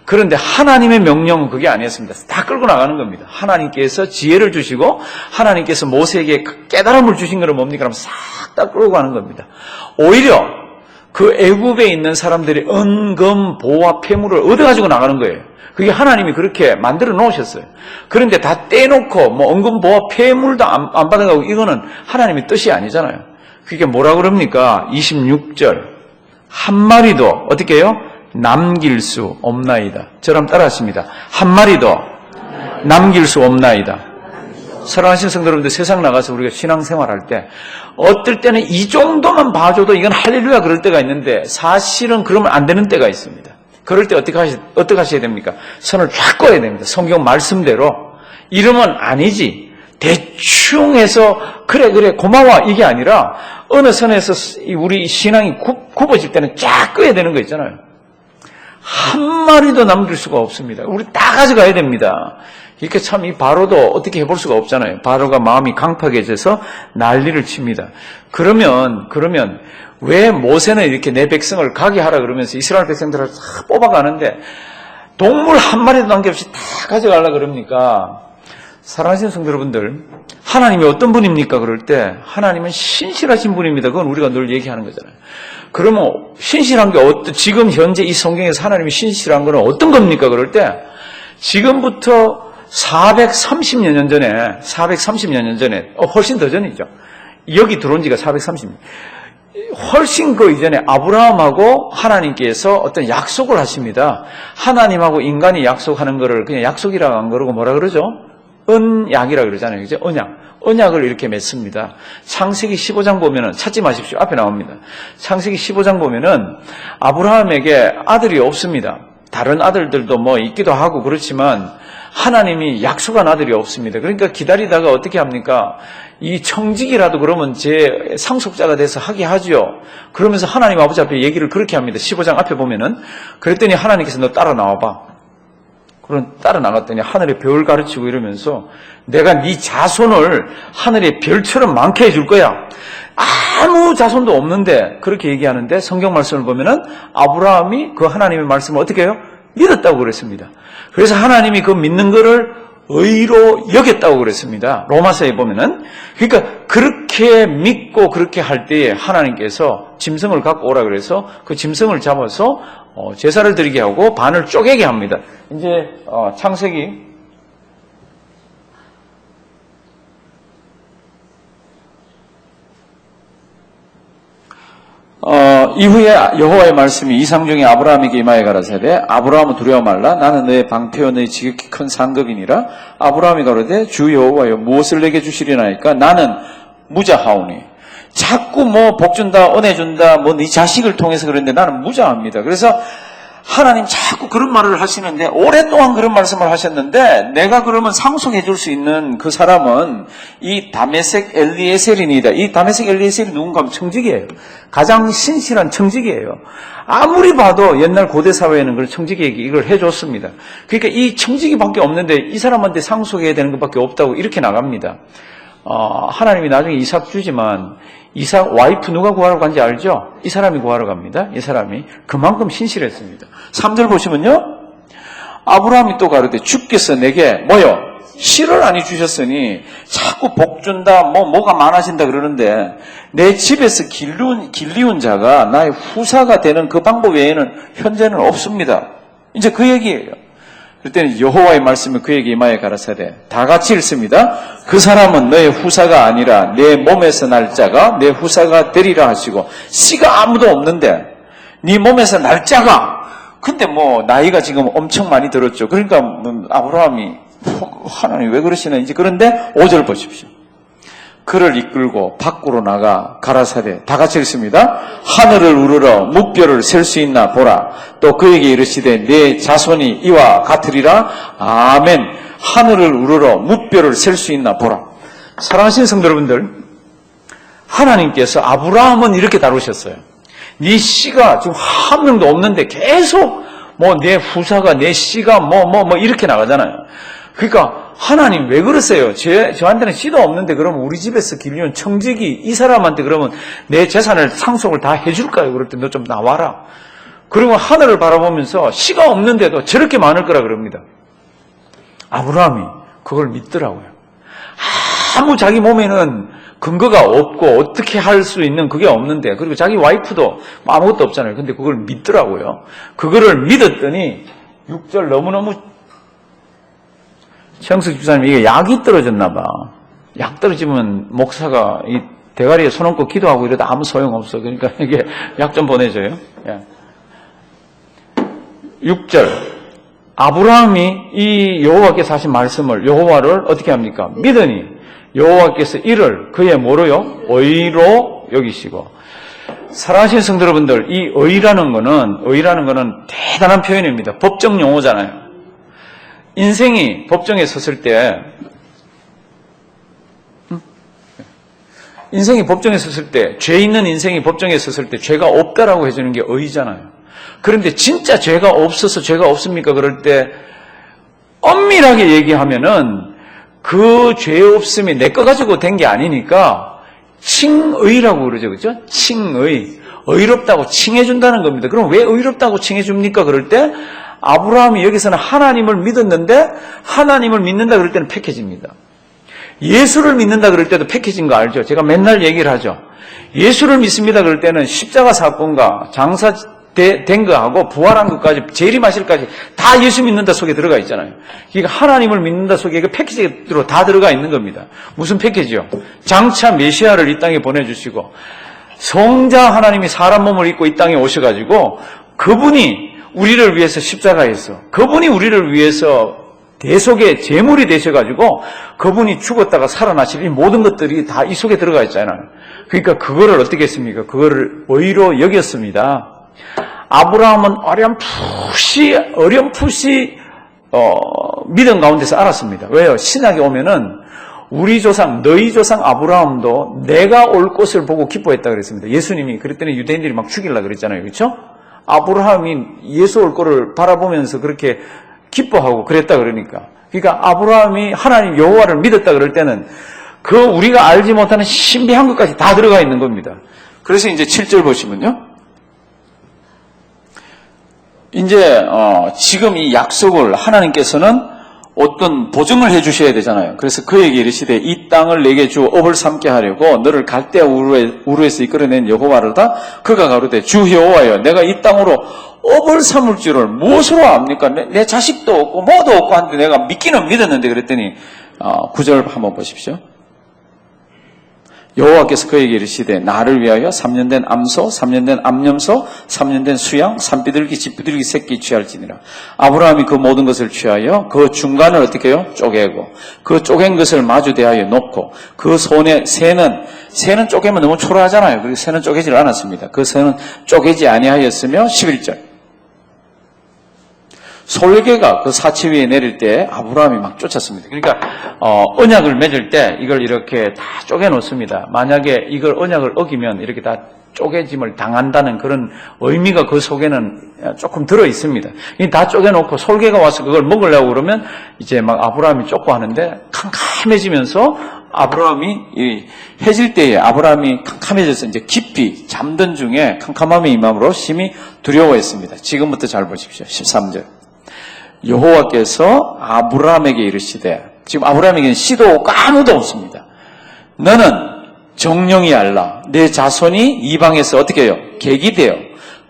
그런데 하나님의 명령은 그게 아니었습니다. 다 끌고 나가는 겁니다. 하나님께서 지혜를 주시고 하나님께서 모세에게 깨달음을 주신 것은 뭡니까? 그럼 싹 다 끌고 가는 겁니다. 오히려 그 애굽에 있는 사람들이 은금, 보화, 폐물을 얻어가지고 나가는 거예요. 그게 하나님이 그렇게 만들어 놓으셨어요. 그런데 다 떼놓고 뭐 은금, 보화, 폐물도 안 받아가고, 이거는 하나님의 뜻이 아니잖아요. 그게 뭐라 그럽니까? 26절. 한 마리도 어떻게 해요? 남길 수 없나이다. 저랑 따라 하십니다. 한 마리도 남길 수 없나이다. 사랑하시는 성도 여러분들, 세상 나가서 우리가 신앙생활할 때 어떨 때는 이 정도만 봐줘도 이건 할렐루야 그럴 때가 있는데, 사실은 그러면 안 되는 때가 있습니다. 그럴 때 어떻게 하셔야 됩니까? 선을 쫙 꺼야 됩니다. 성경 말씀대로. 이러면 아니지, 대충 해서 그래 고마워 이게 아니라 어느 선에서 우리 신앙이 굽어질 때는 쫙 꺼야 되는 거 있잖아요. 한 마리도 남길 수가 없습니다. 우리 다 가져가야 됩니다. 이렇게 참 이 바로도 어떻게 해볼 수가 없잖아요. 바로가 마음이 강팍해져서 난리를 칩니다. 그러면 왜 모세는 이렇게 내 백성을 가게 하라 그러면서 이스라엘 백성들을 다 뽑아가는데 동물 한 마리도 남김없이 다 가져가려고 그럽니까? 사랑하시는 성도 여러분들, 하나님이 어떤 분입니까? 그럴 때 하나님은 신실하신 분입니다. 그건 우리가 늘 얘기하는 거잖아요. 그러면 신실한 게 지금 현재 이 성경에서 하나님이 신실한 거는 어떤 겁니까? 그럴 때 지금부터 430여 년 전에, 훨씬 더 전이죠. 여기 들어온 지가 430년. 훨씬 그 이전에 아브라함하고 하나님께서 어떤 약속을 하십니다. 하나님하고 인간이 약속하는 거를 그냥 약속이라고 안 그러고 뭐라 그러죠? 언약이라 그러잖아요. 그죠? 언약을 이렇게 맺습니다. 창세기 15장 보면은, 찾지 마십시오. 앞에 나옵니다. 창세기 15장 보면은 아브라함에게 아들이 없습니다. 다른 아들들도 뭐 있기도 하고 그렇지만 하나님이 약속한 아들이 없습니다. 그러니까 기다리다가 어떻게 합니까? 이 청직이라도 그러면 제 상속자가 돼서 하게 하죠. 그러면서 하나님 아버지 앞에 얘기를 그렇게 합니다. 15장 앞에 보면은, 그랬더니 하나님께서 너 따라 나와봐. 그럼 따라 나갔더니 하늘의 별 가르치고 이러면서 내가 네 자손을 하늘의 별처럼 많게 해줄 거야. 아무 자손도 없는데 그렇게 얘기하는데, 성경 말씀을 보면은 아브라함이 그 하나님의 말씀을 어떻게 해요? 믿었다고 그랬습니다. 그래서 하나님이 그 믿는 거를 의로 여겼다고 그랬습니다. 로마서에 보면은. 그러니까 그렇게 믿고 그렇게 할 때에 하나님께서 짐승을 갖고 오라 그래서 그 짐승을 잡아서 제사를 드리게 하고 반을 쪼개게 합니다. 이제 창세기 1 이후에 여호와의 말씀이 이상 중에 아브라함에게 임하여 가라사대 아브라함은 두려워 말라 나는 너의 방패요 너의 지극히 큰 상급이니라. 아브라함이 가로되 주 여호와여 무엇을 내게 주시리나이까 나는 무자하오니. 자꾸 뭐 복준다 은혜 준다 뭐 네 자식을 통해서 그러는데 나는 무자합니다. 그래서 하나님 자꾸 그런 말을 하시는데 오랫동안 그런 말씀을 하셨는데 내가 그러면 상속해 줄 수 있는 그 사람은 이 다메섹 엘리에셀이니다. 이 다메섹 엘리에셀이 누군가 하면 청직이에요. 가장 신실한 청직이에요. 아무리 봐도 옛날 고대 사회에는 그 청직이에게 이걸 해줬습니다. 그러니까 이 청직이밖에 없는데 이 사람한테 상속해야 되는 것밖에 없다고 이렇게 나갑니다. 하나님이 나중에 이삭 주지만 이삭 와이프 누가 구하러 간지 알죠? 이 사람이 구하러 갑니다. 이 사람이 그만큼 신실했습니다. 3절 보시면요. 아브라함이 또 가로되 주께서 내게 뭐요? 실을 아니 주셨으니 자꾸 복 준다 뭐가 많아진다 그러는데 내 집에서 길리운 자가 나의 후사가 되는 그 방법 외에는 현재는 없습니다. 이제 그 얘기예요. 그때는 여호와의 말씀이 그에게 임하여 가라사대 다 같이 읽습니다. 그 사람은 너의 후사가 아니라 내 몸에서 날 자가 내 후사가 되리라 하시고 씨가 아무도 없는데 네 몸에서 날 자가 근데 뭐 나이가 지금 엄청 많이 들었죠. 그러니까 아브라함이 하나님 왜 그러시나 이제 그런데 5절 보십시오. 그를 이끌고 밖으로 나가 가라사대 다 같이 읽습니다. 하늘을 우러러 무뼈를 셀 수 있나 보라. 또 그에게 이르시되 내 자손이 이와 같으리라. 아멘. 하늘을 우러러 무뼈를 셀 수 있나 보라. 사랑하시는 성도 여러분들, 하나님께서 아브라함은 이렇게 다루셨어요. 네 씨가 지금 한 명도 없는데 계속 뭐 내 후사가 내 씨가 뭐 이렇게 나가잖아요. 그러니까 하나님 왜 그러세요? 저한테는 씨도 없는데 그러면 우리 집에서 길리온 청직이 이 사람한테 그러면 내 재산을 상속을 다 해줄까요? 그럴 때 너 좀 나와라. 그리고 하늘을 바라보면서 씨가 없는데도 저렇게 많을 거라 그럽니다. 아브라함이 그걸 믿더라고요. 아무 자기 몸에는 근거가 없고 어떻게 할 수 있는 그게 없는데 그리고 자기 와이프도 아무것도 없잖아요. 근데 그걸 믿더라고요. 그거를 믿었더니 6절 너무너무 최영석 집사님 이게 약이 떨어졌나 봐. 약 떨어지면 목사가 이 대가리에 손 얹고 기도하고 이러다 아무 소용없어. 그러니까 이게 약 좀 보내줘요. 6절 아브라함이 이 여호와께서 하신 말씀을 여호와를 어떻게 합니까? 믿으니 여호와께서 이를 그의 뭐로요? 의로 여기시고. 사랑하시는 성도 여러분들, 이 의라는 거는 대단한 표현입니다. 법정 용어잖아요. 인생이 법정에 섰을 때 죄 있는 인생이 법정에 섰을 때 죄가 없다라고 해주는 게 의잖아요. 그런데 진짜 죄가 없어서 죄가 없습니까? 그럴 때 엄밀하게 얘기하면은 그 죄 없음이 내 거 가지고 된 게 아니니까 칭의라고 그러죠. 그렇죠? 칭의. 의롭다고 칭해준다는 겁니다. 그럼 왜 의롭다고 칭해줍니까? 그럴 때 아브라함이 여기서는 하나님을 믿었는데 하나님을 믿는다 그럴 때는 패키지입니다. 예수를 믿는다 그럴 때도 패키지인 거 알죠? 제가 맨날 얘기를 하죠. 예수를 믿습니다 그럴 때는 십자가 사건과 장사된 거하고 부활한 것까지 재림하실까지 다 예수 믿는다 속에 들어가 있잖아요. 그러니까 하나님을 믿는다 속에 그 패키지로 다 들어가 있는 겁니다. 무슨 패키지요? 장차 메시아를 이 땅에 보내주시고 성자 하나님이 사람 몸을 입고 이 땅에 오셔가지고 그분이 우리를 위해서 십자가에서 그분이 우리를 위해서 대속의 제물이 되셔가지고 그분이 죽었다가 살아나실 이 모든 것들이 다 이 속에 들어가 있잖아요. 그러니까 그거를 어떻게 했습니까? 그거를 의로 여겼습니다. 아브라함은 어렴풋이 믿음 가운데서 알았습니다. 왜요? 신약에 오면은 우리 조상, 너희 조상 아브라함도 내가 올 것을 보고 기뻐했다 그랬습니다. 예수님이 그랬더니 유대인들이 막 죽이려고 그랬잖아요. 그렇죠? 아브라함이 예수 올 거를 바라보면서 그렇게 기뻐하고 그랬다 그러니까. 그러니까 아브라함이 하나님 여호와를 믿었다 그럴 때는 그 우리가 알지 못하는 신비한 것까지 다 들어가 있는 겁니다. 그래서 이제 7절 보시면요. 이제 지금 이 약속을 하나님께서는 어떤 보증을 해주셔야 되잖아요. 그래서 그에게 이르시되 이 땅을 내게 주어 업을 삼게 하려고 너를 갈대아 우르에서 이끌어낸 여호와로다. 그가 가로되 주 여호와여 내가 이 땅으로 업을 삼을 줄을 무엇으로 압니까? 내 자식도 없고 뭐도 없고 한데 내가 믿기는 믿었는데 그랬더니 9절 한번 보십시오. 여호와께서 그에게 이르시되 나를 위하여 3년 된 암소, 3년 된 암염소, 3년 된 수양, 산비둘기, 집비둘기 새끼 취할지니라. 아브라함이 그 모든 것을 취하여 그 중간을 어떻게 해요? 쪼개고 그 쪼갠 것을 마주 대하여 놓고 그 손에 새는 쪼개면 너무 초라하잖아요. 그래서 새는 쪼개질 않았습니다. 그 새는 쪼개지 아니하였으며 11절 솔개가 그 사치 위에 내릴 때 아브라함이 막 쫓았습니다. 그러니까 언약을 맺을 때 이걸 이렇게 다 쪼개 놓습니다. 만약에 이걸 언약을 어기면 이렇게 다 쪼개짐을 당한다는 그런 의미가 그 속에는 조금 들어 있습니다. 다 쪼개 놓고 솔개가 와서 그걸 먹으려고 그러면 이제 막 아브라함이 쫓고 하는데 캄캄해지면서 아브라함이 해질 때에 아브라함이 캄캄해져서 이제 깊이 잠든 중에 캄캄함이 임함으로 심히 두려워했습니다. 지금부터 잘 보십시오. 13절. 여호와께서 아브라함에게 이르시되, 지금 아브라함에게는 씨도 없고 아무도 없습니다. 너는 정령이 알라. 내 자손이 이방에서 어떻게 해요? 객이 되어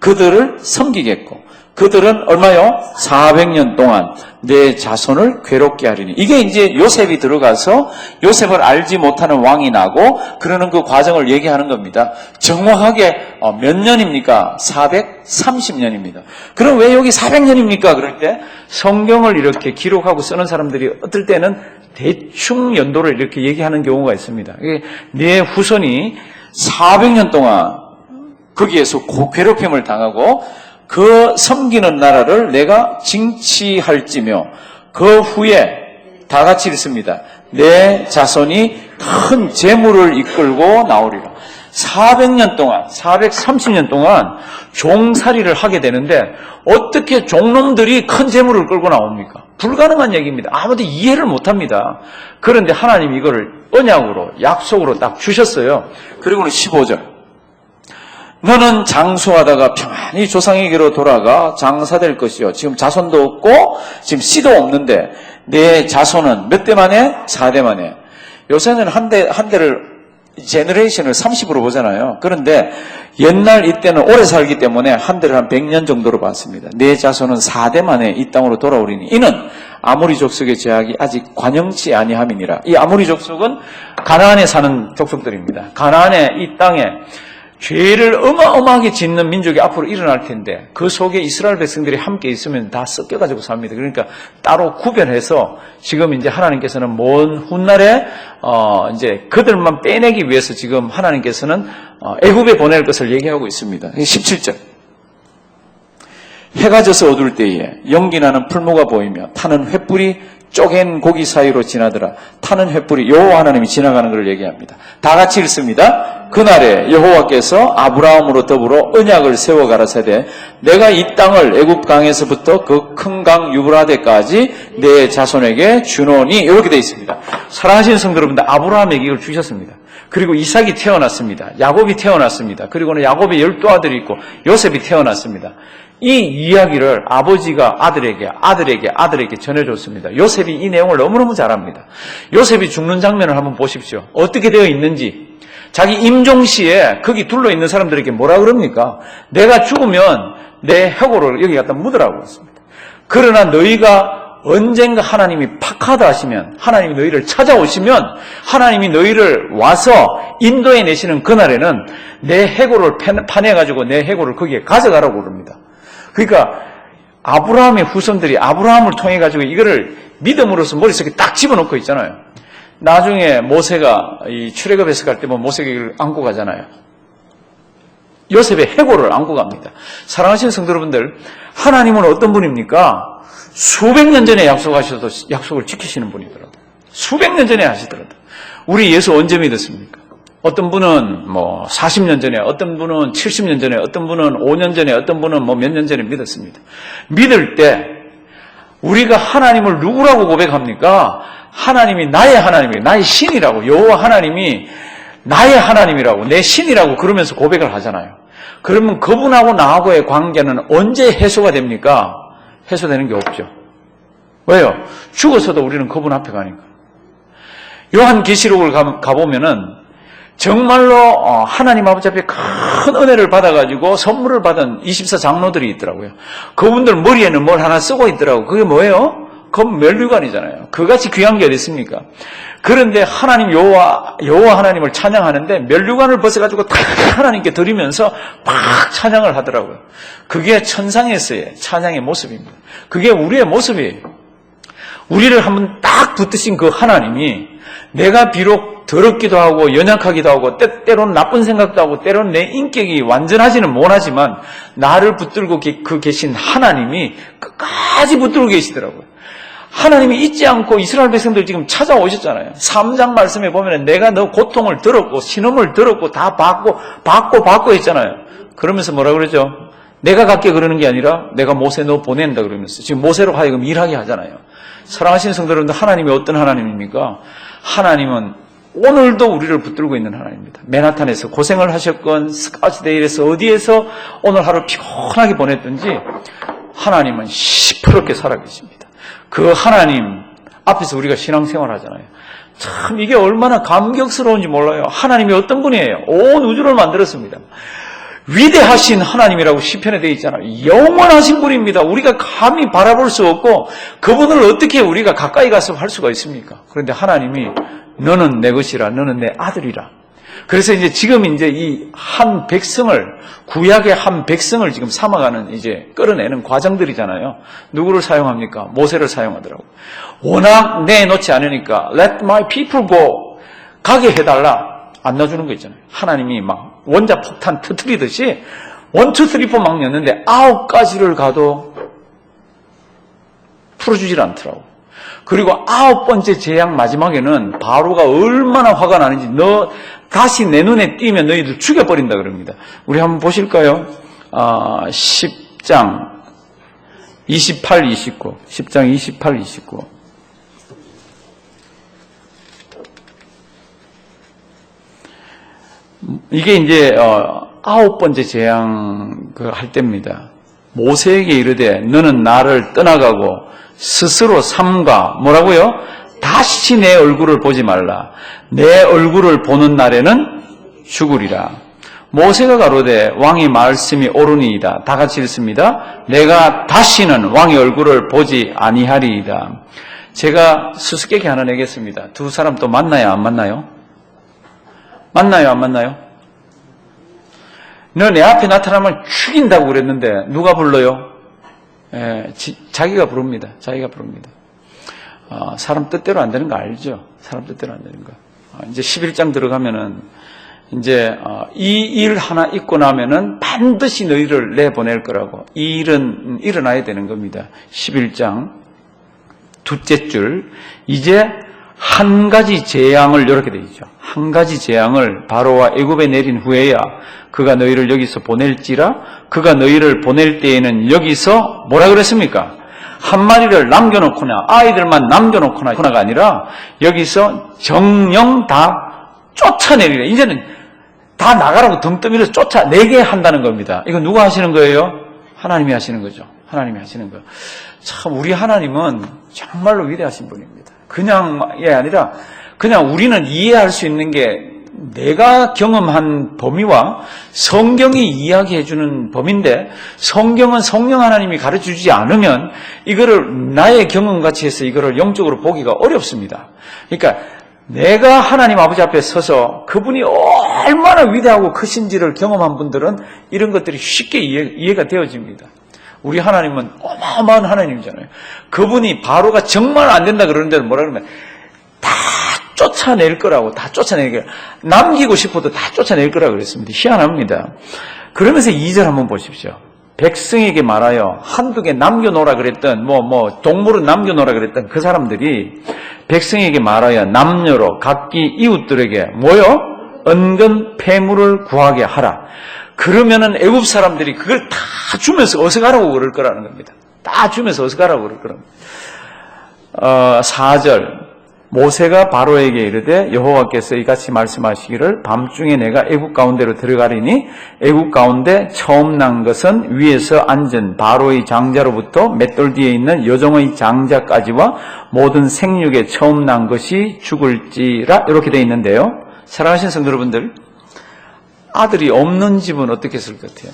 그들을 섬기겠고 그들은 얼마요? 400년 동안 내 자손을 괴롭게 하리니. 이게 이제 요셉이 들어가서 요셉을 알지 못하는 왕이 나고 그러는 그 과정을 얘기하는 겁니다. 정확하게 몇 년입니까? 430년입니다. 그럼 왜 여기 400년입니까? 그럴 때 성경을 이렇게 기록하고 쓰는 사람들이 어떨 때는 대충 연도를 이렇게 얘기하는 경우가 있습니다. 내 후손이 400년 동안 거기에서 괴롭힘을 당하고 그 섬기는 나라를 내가 징치할지며 그 후에 다 같이 읽습니다. 내 자손이 큰 재물을 이끌고 나오리라. 400년 동안, 430년 동안 종살이를 하게 되는데 어떻게 종놈들이 큰 재물을 끌고 나옵니까? 불가능한 얘기입니다. 아무도 이해를 못합니다. 그런데 하나님이 이거를 언약으로, 약속으로 딱 주셨어요. 그리고는 15절. 너는 장수하다가 평안히 조상에게로 돌아가 장사될 것이요. 지금 자손도 없고 지금 씨도 없는데 내 자손은 몇 대 만에? 4대 만에. 요새는 한 대를 제너레이션을 30으로 보잖아요. 그런데 옛날 이때는 오래 살기 때문에 한 대를 한 100년 정도로 봤습니다. 내 자손은 4대 만에 이 땅으로 돌아오리니 이는 아모리 족속의 제약이 아직 관영치 아니함이니라. 이 아모리 족속은 가나안에 사는 족속들입니다. 가나안의 이 땅에 죄를 어마어마하게 짓는 민족이 앞으로 일어날 텐데 그 속에 이스라엘 백성들이 함께 있으면 다 섞여가지고 삽니다. 그러니까 따로 구별해서 지금 이제 하나님께서는 먼 훗날에 이제 그들만 빼내기 위해서 지금 하나님께서는 애굽에 보낼 것을 얘기하고 있습니다. 17절. 해가 져서 어두울 때에 연기나는 풀무가 보이며 타는 횃불이 쪼갠 고기 사이로 지나더라. 타는 횃불이 여호와 하나님이 지나가는 것을 얘기합니다. 다 같이 읽습니다. 그날에 여호와께서 아브라함으로 더불어 언약을 세워 가라사대 내가 이 땅을 애굽 강에서부터 그 큰 강 유브라데까지 내 자손에게 주노니 이렇게 되어 있습니다. 사랑하시는 성도 여러분들, 아브라함에게 이걸 주셨습니다. 그리고 이삭이 태어났습니다. 야곱이 태어났습니다. 그리고는 야곱의 12아들이 있고 요셉이 태어났습니다. 이 이야기를 아버지가 아들에게 전해줬습니다. 요셉이 이 내용을 너무너무 잘 압니다. 요셉이 죽는 장면을 한번 보십시오. 어떻게 되어 있는지. 자기 임종시에 거기 둘러있는 사람들에게 뭐라 그럽니까? 내가 죽으면 내 해골을 여기 갖다 묻으라고 했습니다. 그러나 너희가 언젠가 하나님이 팍하다 하시면, 하나님이 너희를 찾아오시면, 하나님이 너희를 와서 인도해 내시는 그날에는 내 해골을 파내가지고 내 해골을 거기에 가져가라고 그럽니다. 그러니까 아브라함의 후손들이 아브라함을 통해 가지고 이거를 믿음으로써 머릿속에 딱 집어넣고 있잖아요. 나중에 모세가 이 출애굽에서 갈 때 보면 모세가 이걸 안고 가잖아요. 요셉의 해골을 안고 갑니다. 사랑하시는 성도 여러분들, 하나님은 어떤 분입니까? 수백 년 전에 약속하셔도 약속을 지키시는 분이더라고요. 수백 년 전에 하시더라도. 우리 예수 언제 믿었습니까? 어떤 분은 40년 전에, 어떤 분은 70년 전에, 어떤 분은 5년 전에, 어떤 분은 몇 년 전에 믿었습니다. 믿을 때 우리가 하나님을 누구라고 고백합니까? 하나님이 나의 하나님이에요. 나의 신이라고. 여호와 하나님이 나의 하나님이라고, 내 신이라고 그러면서 고백을 하잖아요. 그러면 그분하고 나하고의 관계는 언제 해소가 됩니까? 해소되는 게 없죠. 왜요? 죽어서도 우리는 그분 앞에 가니까. 요한계시록을 가보면은 정말로 하나님 아버지 앞에 큰 은혜를 받아가지고 선물을 받은 24장로들이 있더라고요. 그분들 머리에는 뭘 하나 쓰고 있더라고요. 그게 뭐예요? 그건 멸류관이잖아요. 그같이 귀한 게 어디 있습니까? 그런데 하나님 여호와 하나님을 찬양하는데 멸류관을 벗어가지고 다 하나님께 드리면서 막 찬양을 하더라고요. 그게 천상에서의 찬양의 모습입니다. 그게 우리의 모습이에요. 우리를 한번 딱 붙드신 그 하나님이 내가 비록 더럽기도 하고 연약하기도 하고 때로는 나쁜 생각도 하고 때로는 내 인격이 완전하지는 못하지만 나를 붙들고 계신 하나님이 끝까지 붙들고 계시더라고요. 하나님이 잊지 않고 이스라엘 백성들 지금 찾아오셨잖아요. 3장 말씀에 보면 내가 너 고통을 들었고 신음을 들었고 다 받고 했잖아요. 그러면서 뭐라 그러죠? 내가 갖게 그러는 게 아니라 내가 모세 너 보낸다 그러면서 지금 모세로 하여금 일하게 하잖아요. 사랑하시는 성도 여러분들, 하나님이 어떤 하나님입니까? 하나님은 오늘도 우리를 붙들고 있는 하나님입니다. 맨하탄에서 고생을 하셨건 스카우트데일에서 어디에서 오늘 하루 피곤하게 보냈든지 하나님은 시퍼렇게 살아계십니다. 그 하나님 앞에서 우리가 신앙생활 하잖아요. 참 이게 얼마나 감격스러운지 몰라요. 하나님이 어떤 분이에요? 온 우주를 만들었습니다. 위대하신 하나님이라고 시편에 되어 있잖아요. 영원하신 분입니다. 우리가 감히 바라볼 수 없고 그분을 어떻게 우리가 가까이 가서 할 수가 있습니까? 그런데 하나님이 너는 내 것이라, 너는 내 아들이라. 그래서 이제 지금 이제 이 한 백성을, 구약의 한 백성을 지금 삼아가는 이제 끌어내는 과정들이잖아요. 누구를 사용합니까? 모세를 사용하더라고요. 워낙 내놓지 않으니까 let my people go, 가게 해달라. 안 놔주는 거 있잖아요. 하나님이 막 원자 폭탄 터뜨리듯이 1, 2, 3, 4 막 냈는데 9가지를 가도 풀어주질 않더라고. 그리고 9번째 재앙 마지막에는 바로가 얼마나 화가 나는지 너 다시 내 눈에 띄면 너희들 죽여버린다 그럽니다. 우리 한번 보실까요? 10장 28, 29. 10장 28, 29. 이게 이제 9번째 재앙 할 때입니다. 모세에게 이르되 너는 나를 떠나가고 스스로 삼가 뭐라고요? 다시 내 얼굴을 보지 말라. 내 얼굴을 보는 날에는 죽으리라. 모세가 가로되 왕의 말씀이 옳으니이다. 다 같이 읽습니다. 내가 다시는 왕의 얼굴을 보지 아니하리이다. 제가 수수께끼 하나 내겠습니다. 두 사람 또 만나요, 안 만나요? 만나요, 안 만나요? 너 내 앞에 나타나면 죽인다고 그랬는데 누가 불러요? 자기가 부릅니다. 자기가 부릅니다. 사람 뜻대로 안 되는 거 알죠? 사람 뜻대로 안 되는 거. 이제 11장 들어가면은 이제 이 일 하나 있고 나면은 반드시 너희를 내보낼 거라고. 이 일은 일어나야 되는 겁니다. 11장 둘째 줄. 이제 한 가지 재앙을 이렇게 되어 있죠. 한 가지 재앙을 바로와 애굽에 내린 후에야 그가 너희를 여기서 보낼지라. 그가 너희를 보낼 때에는 여기서 뭐라 그랬습니까? 한 마리를 남겨놓거나 아이들만 남겨놓거나가 아니라 여기서 정령 다 쫓아내리라. 이제는 다 나가라고 등 떠밀어서 쫓아내게 한다는 겁니다. 이거 누가 하시는 거예요? 하나님이 하시는 거죠. 하나님이 하시는 거예요. 참 우리 하나님은 정말로 위대하신 분입니다. 그냥이 아니라 그냥 우리는 이해할 수 있는 게 내가 경험한 범위와 성경이 이야기해주는 범위인데 성경은 성령 하나님이 가르쳐주지 않으면 이거를 나의 경험같이 해서 이거를 영적으로 보기가 어렵습니다. 그러니까 내가 하나님 아버지 앞에 서서 그분이 얼마나 위대하고 크신지를 경험한 분들은 이런 것들이 쉽게 이해가 되어집니다. 우리 하나님은 어마어마한 하나님이잖아요. 그분이 바로가 정말 안 된다 그러는 데는 뭐라 그러면 다 쫓아낼 거라고, 다 쫓아낼 거라고. 남기고 싶어도 다 쫓아낼 거라고 그랬습니다. 희한합니다. 그러면서 2절 한번 보십시오. 백성에게 말하여 한두 개 남겨놓으라 그랬던, 동물은 남겨놓으라 그랬던 그 사람들이 백성에게 말하여 남녀로 각기 이웃들에게 뭐요? 은근 폐물을 구하게 하라. 그러면은 애굽 사람들이 그걸 다 주면서 어서 가라고 그럴 거라는 겁니다. 다 주면서 어서 가라고 그럴 거라는 겁니다. 4절. 모세가 바로에게 이르되 여호와께서 이같이 말씀하시기를 밤중에 내가 애굽 가운데로 들어가리니 애굽 가운데 처음 난 것은 위에서 앉은 바로의 장자로부터 맷돌 뒤에 있는 여종의 장자까지와 모든 생육에 처음 난 것이 죽을지라 이렇게 되어 있는데요. 사랑하시는 성도 여러분들, 아들이 없는 집은 어떻게 했을 것 같아요?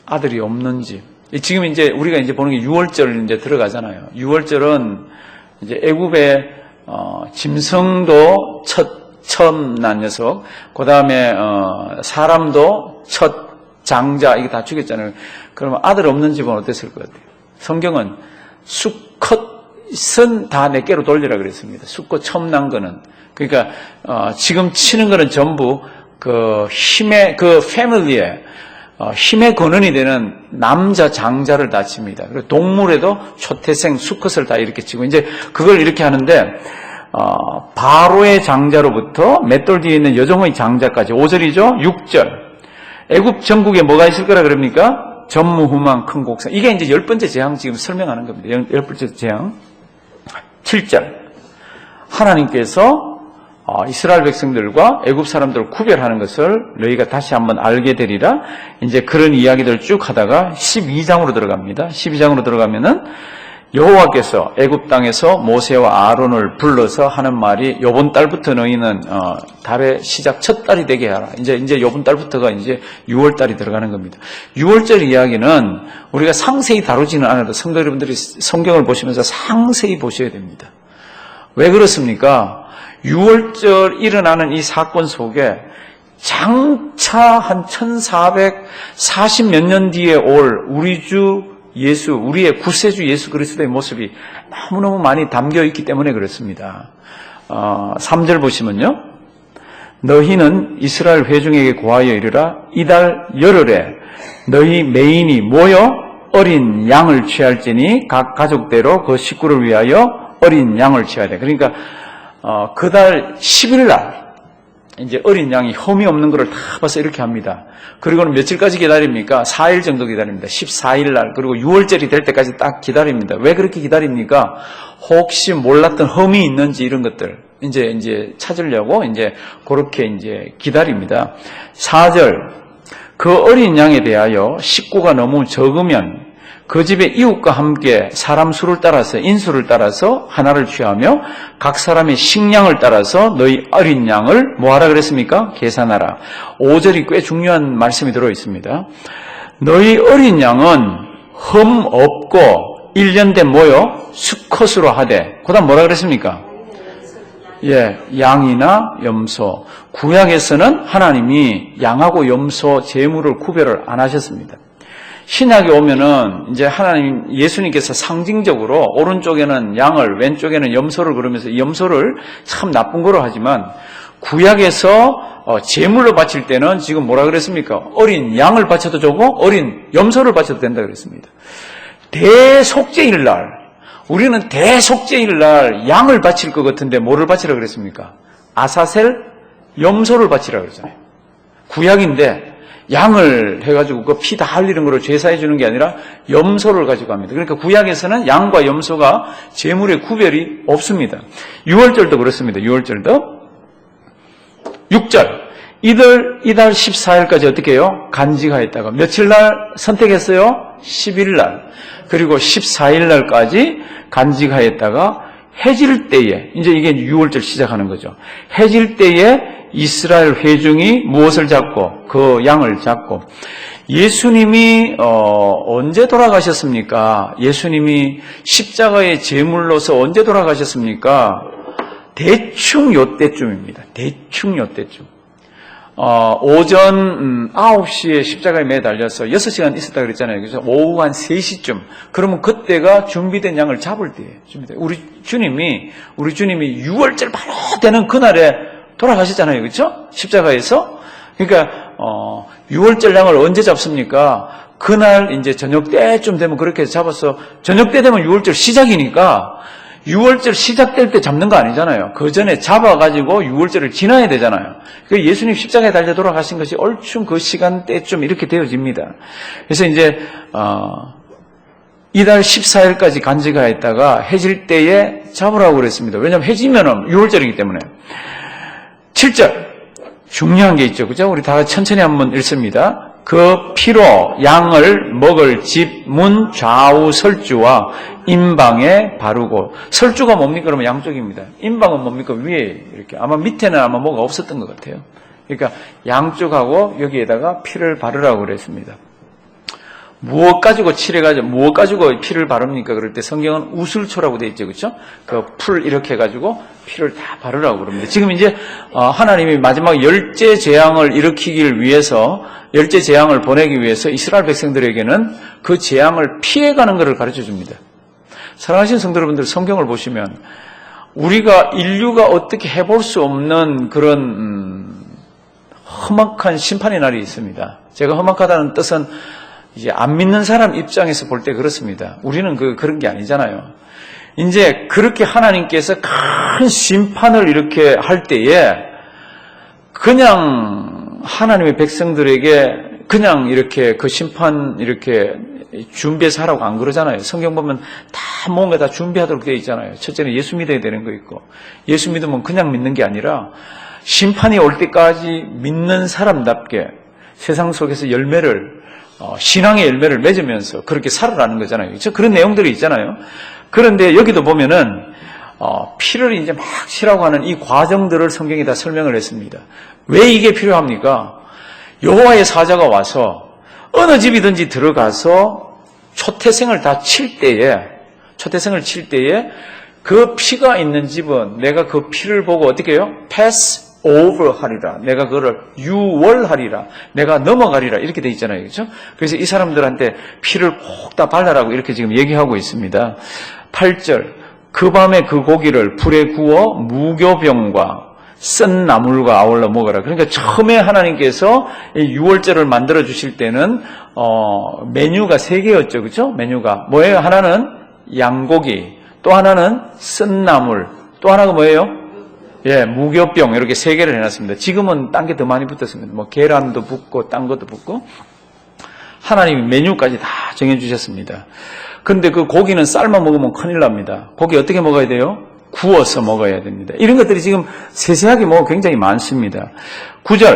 아들이 없는 집. 지금 이제 우리가 이제 보는 게 6월절 이제 들어가잖아요. 6월절은 이제 애굽의 짐승도 처음 난 녀석, 그 다음에 사람도 첫 장자 이게 다 죽였잖아요. 그러면 아들 없는 집은 어땠을 것 같아요? 성경은 수컷은 다 내게로 돌리라 그랬습니다. 수컷 처음 난 거는. 그러니까 지금 치는 거는 전부 그 힘의 그 패밀리에 힘의 근원이 되는 남자 장자를 다 칩니다. 그리고 동물에도 초태생 수컷을 다 이렇게 치고 이제 그걸 이렇게 하는데 바로의 장자로부터 몇 돌 뒤에 있는 여종의 장자까지 5절이죠. 6절. 애굽 전국에 뭐가 있을 거라 그럽니까? 전무후무한 큰 곡성. 이게 이제 10번째 재앙 지금 설명하는 겁니다. 10번째 재앙. 7절. 하나님께서 이스라엘 백성들과 애굽 사람들을 구별하는 것을 너희가 다시 한번 알게 되리라. 이제 그런 이야기들을 쭉 하다가 12장으로 들어갑니다. 12장으로 들어가면은 여호와께서 애굽 땅에서 모세와 아론을 불러서 하는 말이 요번 달부터 너희는 달의 시작 첫 달이 되게 하라. 이제 요번 달부터가 이제 6월 달이 들어가는 겁니다. 6월절 이야기는 우리가 상세히 다루지는 않아도 성도 여러분들이 성경을 보시면서 상세히 보셔야 됩니다. 왜 그렇습니까? 6월절 일어나는 이 사건 속에 장차 한 1440 몇 년 뒤에 올 우리 주 예수, 우리의 구세주 예수 그리스도의 모습이 너무너무 많이 담겨 있기 때문에 그렇습니다. 3절 보시면요. 너희는 이스라엘 회중에게 고하여 이르라. 이달 열흘에 너희 매인이 모여 어린 양을 취할지니 각 가족대로 그 식구를 위하여 어린 양을 취해야 돼. 그러니까 그달 10일 날 이제 어린 양이 흠이 없는 것을 다 봐서 이렇게 합니다. 그리고는 며칠까지 기다립니까? 4일 정도 기다립니다. 14일 날 그리고 6월절이 될 때까지 딱 기다립니다. 왜 그렇게 기다립니까? 혹시 몰랐던 흠이 있는지 이런 것들 이제 찾으려고 이제 그렇게 이제 기다립니다. 4절 그 어린 양에 대하여 식구가 너무 적으면 그 집의 이웃과 함께 사람 수를 따라서 인수를 따라서 하나를 취하며 각 사람의 식량을 따라서 너희 어린 양을 뭐하라 그랬습니까? 계산하라. 5절이 꽤 중요한 말씀이 들어있습니다. 너희 어린 양은 흠 없고 1년 된 모여 수컷으로 하되 그 다음 뭐라 그랬습니까? 예, 양이나 염소. 구약에서는 하나님이 양하고 염소 제물을 구별을 안 하셨습니다. 신약에 오면은 이제 하나님 예수님께서 상징적으로 오른쪽에는 양을 왼쪽에는 염소를 그러면서 이 염소를 참 나쁜 거로 하지만 구약에서 제물로 바칠 때는 지금 뭐라 그랬습니까? 어린 양을 바쳐도 좋고 어린 염소를 바쳐도 된다 그랬습니다. 대속죄일 날 우리는 대속죄일 날 양을 바칠 것 같은데 뭐를 바치라 그랬습니까? 아사셀 염소를 바치라 그러잖아요. 구약인데 양을 해가지고 그 피 다 흘리는 거로 제사해 주는 게 아니라 염소를 가지고 합니다. 그러니까 구약에서는 양과 염소가 제물의 구별이 없습니다. 6월절도 그렇습니다. 6월절도 6절 이달 14일까지 어떻게 해요? 간직하였다가 며칠 날 선택했어요? 10일 날 그리고 14일 날까지 간직하였다가 해질 때에 이제 이게 6월절 시작하는 거죠. 해질 때에 이스라엘 회중이 무엇을 잡고 그 양을 잡고 예수님이 언제 돌아가셨습니까? 예수님이 십자가의 제물로서 언제 돌아가셨습니까? 대충 요때쯤입니다. 대충 요때쯤. 오전 9시에 십자가에 매달려서 6시간 있었다 그랬잖아요. 그래서 오후 한 3시쯤. 그러면 그때가 준비된 양을 잡을 때예요. 우리 주님이 6월절 바로 되는 그날에 돌아가셨잖아요. 그렇죠? 십자가에서. 그러니까 6월절 양을 언제 잡습니까? 그날 이제 저녁 때쯤 되면 그렇게 해서 잡아서 저녁 때 되면 6월절 시작이니까 6월절 시작될 때 잡는 거 아니잖아요. 그 전에 잡아가지고 6월절을 지나야 되잖아요. 그 예수님 십자가에 달려 돌아가신 것이 얼추 그 시간대쯤 이렇게 되어집니다. 그래서 이제 이달 14일까지 간직하였다가 해질 때에 잡으라고 그랬습니다. 왜냐하면 해지면은 6월절이기 때문에. 7절 중요한 게 있죠. 그죠? 우리 다 같이 천천히 한번 읽습니다. 그 피로 양을 먹을 집 문 좌우 설주와 임방에 바르고 설주가 뭡니까? 그러면 양쪽입니다. 임방은 뭡니까? 위에 이렇게 아마 밑에는 아마 뭐가 없었던 것 같아요. 그러니까 양쪽하고 여기에다가 피를 바르라고 그랬습니다. 무엇 가지고 칠해가지고 무엇 가지고 피를 바릅니까? 그럴 때 성경은 우슬초라고 돼 있죠, 그렇죠? 그 풀 이렇게 해가지고 피를 다 바르라고 그럽니다. 지금 이제 하나님이 마지막 열째 재앙을 일으키길 위해서 열째 재앙을 보내기 위해서 이스라엘 백성들에게는 그 재앙을 피해가는 것을 가르쳐 줍니다. 사랑하시는 성도 여러분들, 성경을 보시면 우리가 인류가 어떻게 해볼 수 없는 그런 험악한 심판의 날이 있습니다. 제가 험악하다는 뜻은 이제 안 믿는 사람 입장에서 볼 때 그렇습니다. 우리는 그런 게 아니잖아요. 이제 그렇게 하나님께서 큰 심판을 이렇게 할 때에 그냥 하나님의 백성들에게 그냥 이렇게 그 심판 이렇게 준비해서 하라고 안 그러잖아요. 성경 보면 다 뭔가 다 준비하도록 되어 있잖아요. 첫째는 예수 믿어야 되는 거 있고, 예수 믿으면 그냥 믿는 게 아니라 심판이 올 때까지 믿는 사람답게 세상 속에서 신앙의 열매를 맺으면서 그렇게 살아가는 거잖아요. 그렇죠? 그런 내용들이 있잖아요. 그런데 여기도 보면은 피를 이제 막 칠하고 하는 이 과정들을 성경이 다 설명을 했습니다. 왜 이게 필요합니까? 여호와의 사자가 와서 어느 집이든지 들어가서 초태생을 칠 때에 그 피가 있는 집은 내가 그 피를 보고 어떻게 해요? pass over 하리라. 내가 그거를 유월하리라. 내가 넘어가리라. 이렇게 돼 있잖아요. 그렇죠? 그래서 이 사람들한테 피를 꼭 다 발라라고 이렇게 지금 얘기하고 있습니다. 8절. 그 밤에 그 고기를 불에 구워 무교병과 쓴 나물과 아울러 먹어라. 그러니까 처음에 하나님께서 이 유월절을 만들어 주실 때는 메뉴가 3개였죠. 그렇죠? 메뉴가 뭐예요? 하나는 양고기, 또 하나는 쓴 나물, 또 하나가 뭐예요? 무교병 이렇게 3개를 해놨습니다. 지금은 딴 게 더 많이 붙었습니다. 뭐 계란도 붙고 딴 것도 붙고 하나님이 메뉴까지 다 정해주셨습니다. 근데 그 고기는 삶아 먹으면 큰일 납니다. 고기 어떻게 먹어야 돼요? 구워서 먹어야 됩니다. 이런 것들이 지금 세세하게 굉장히 많습니다. 9절.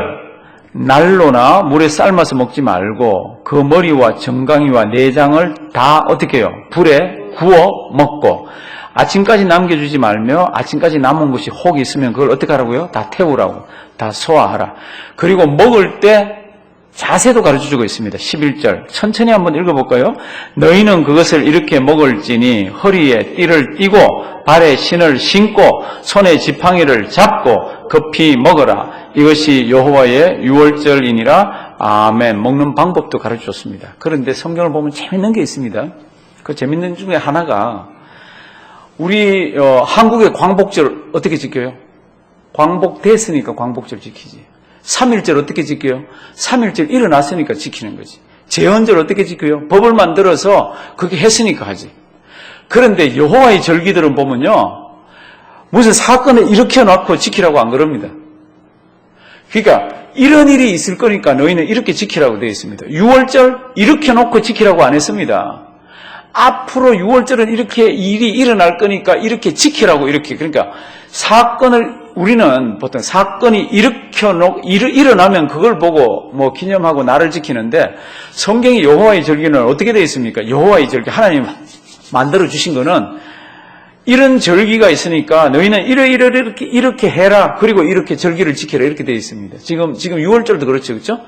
난로나 물에 삶아서 먹지 말고 그 머리와 정강이와 내장을 다 어떻게 해요? 불에 구워 먹고 아침까지 남겨주지 말며 아침까지 남은 것이 혹 있으면 그걸 어떻게 하라고요? 다 태우라고. 다 소화하라. 그리고 먹을 때 자세도 가르쳐주고 있습니다. 11절. 천천히 한번 읽어볼까요? 너희는 그것을 이렇게 먹을지니 허리에 띠를 띠고 발에 신을 신고 손에 지팡이를 잡고 급히 먹어라. 이것이 여호와의 유월절이니라. 아멘. 먹는 방법도 가르쳐줬습니다. 그런데 성경을 보면 재밌는 게 있습니다. 그 재밌는 중에 하나가 우리 한국의 광복절 어떻게 지켜요? 광복됐으니까 광복절 지키지. 3.1절 어떻게 지켜요? 3.1절 일어났으니까 지키는 거지. 제헌절 어떻게 지켜요? 법을 만들어서 그렇게 했으니까 하지. 그런데 여호와의 절기들은 보면요, 무슨 사건을 일으켜놓고 지키라고 안 그럽니다. 그러니까 이런 일이 있을 거니까 너희는 이렇게 지키라고 되어 있습니다. 유월절 일으켜놓고 지키라고 안 했습니다. 앞으로 6월절은 이렇게 일이 일어날 거니까 이렇게 지키라고 이렇게. 그러니까 우리는 보통 사건이 일어나면 그걸 보고 기념하고 날을 지키는데 성경이 여호와의 절기는 어떻게 되어 있습니까? 여호와의 절기, 하나님 만들어 주신 거는 이런 절기가 있으니까 너희는 이렇게 해라. 그리고 이렇게 절기를 지켜라. 이렇게 되어 있습니다. 지금 6월절도 그렇죠. 그렇죠?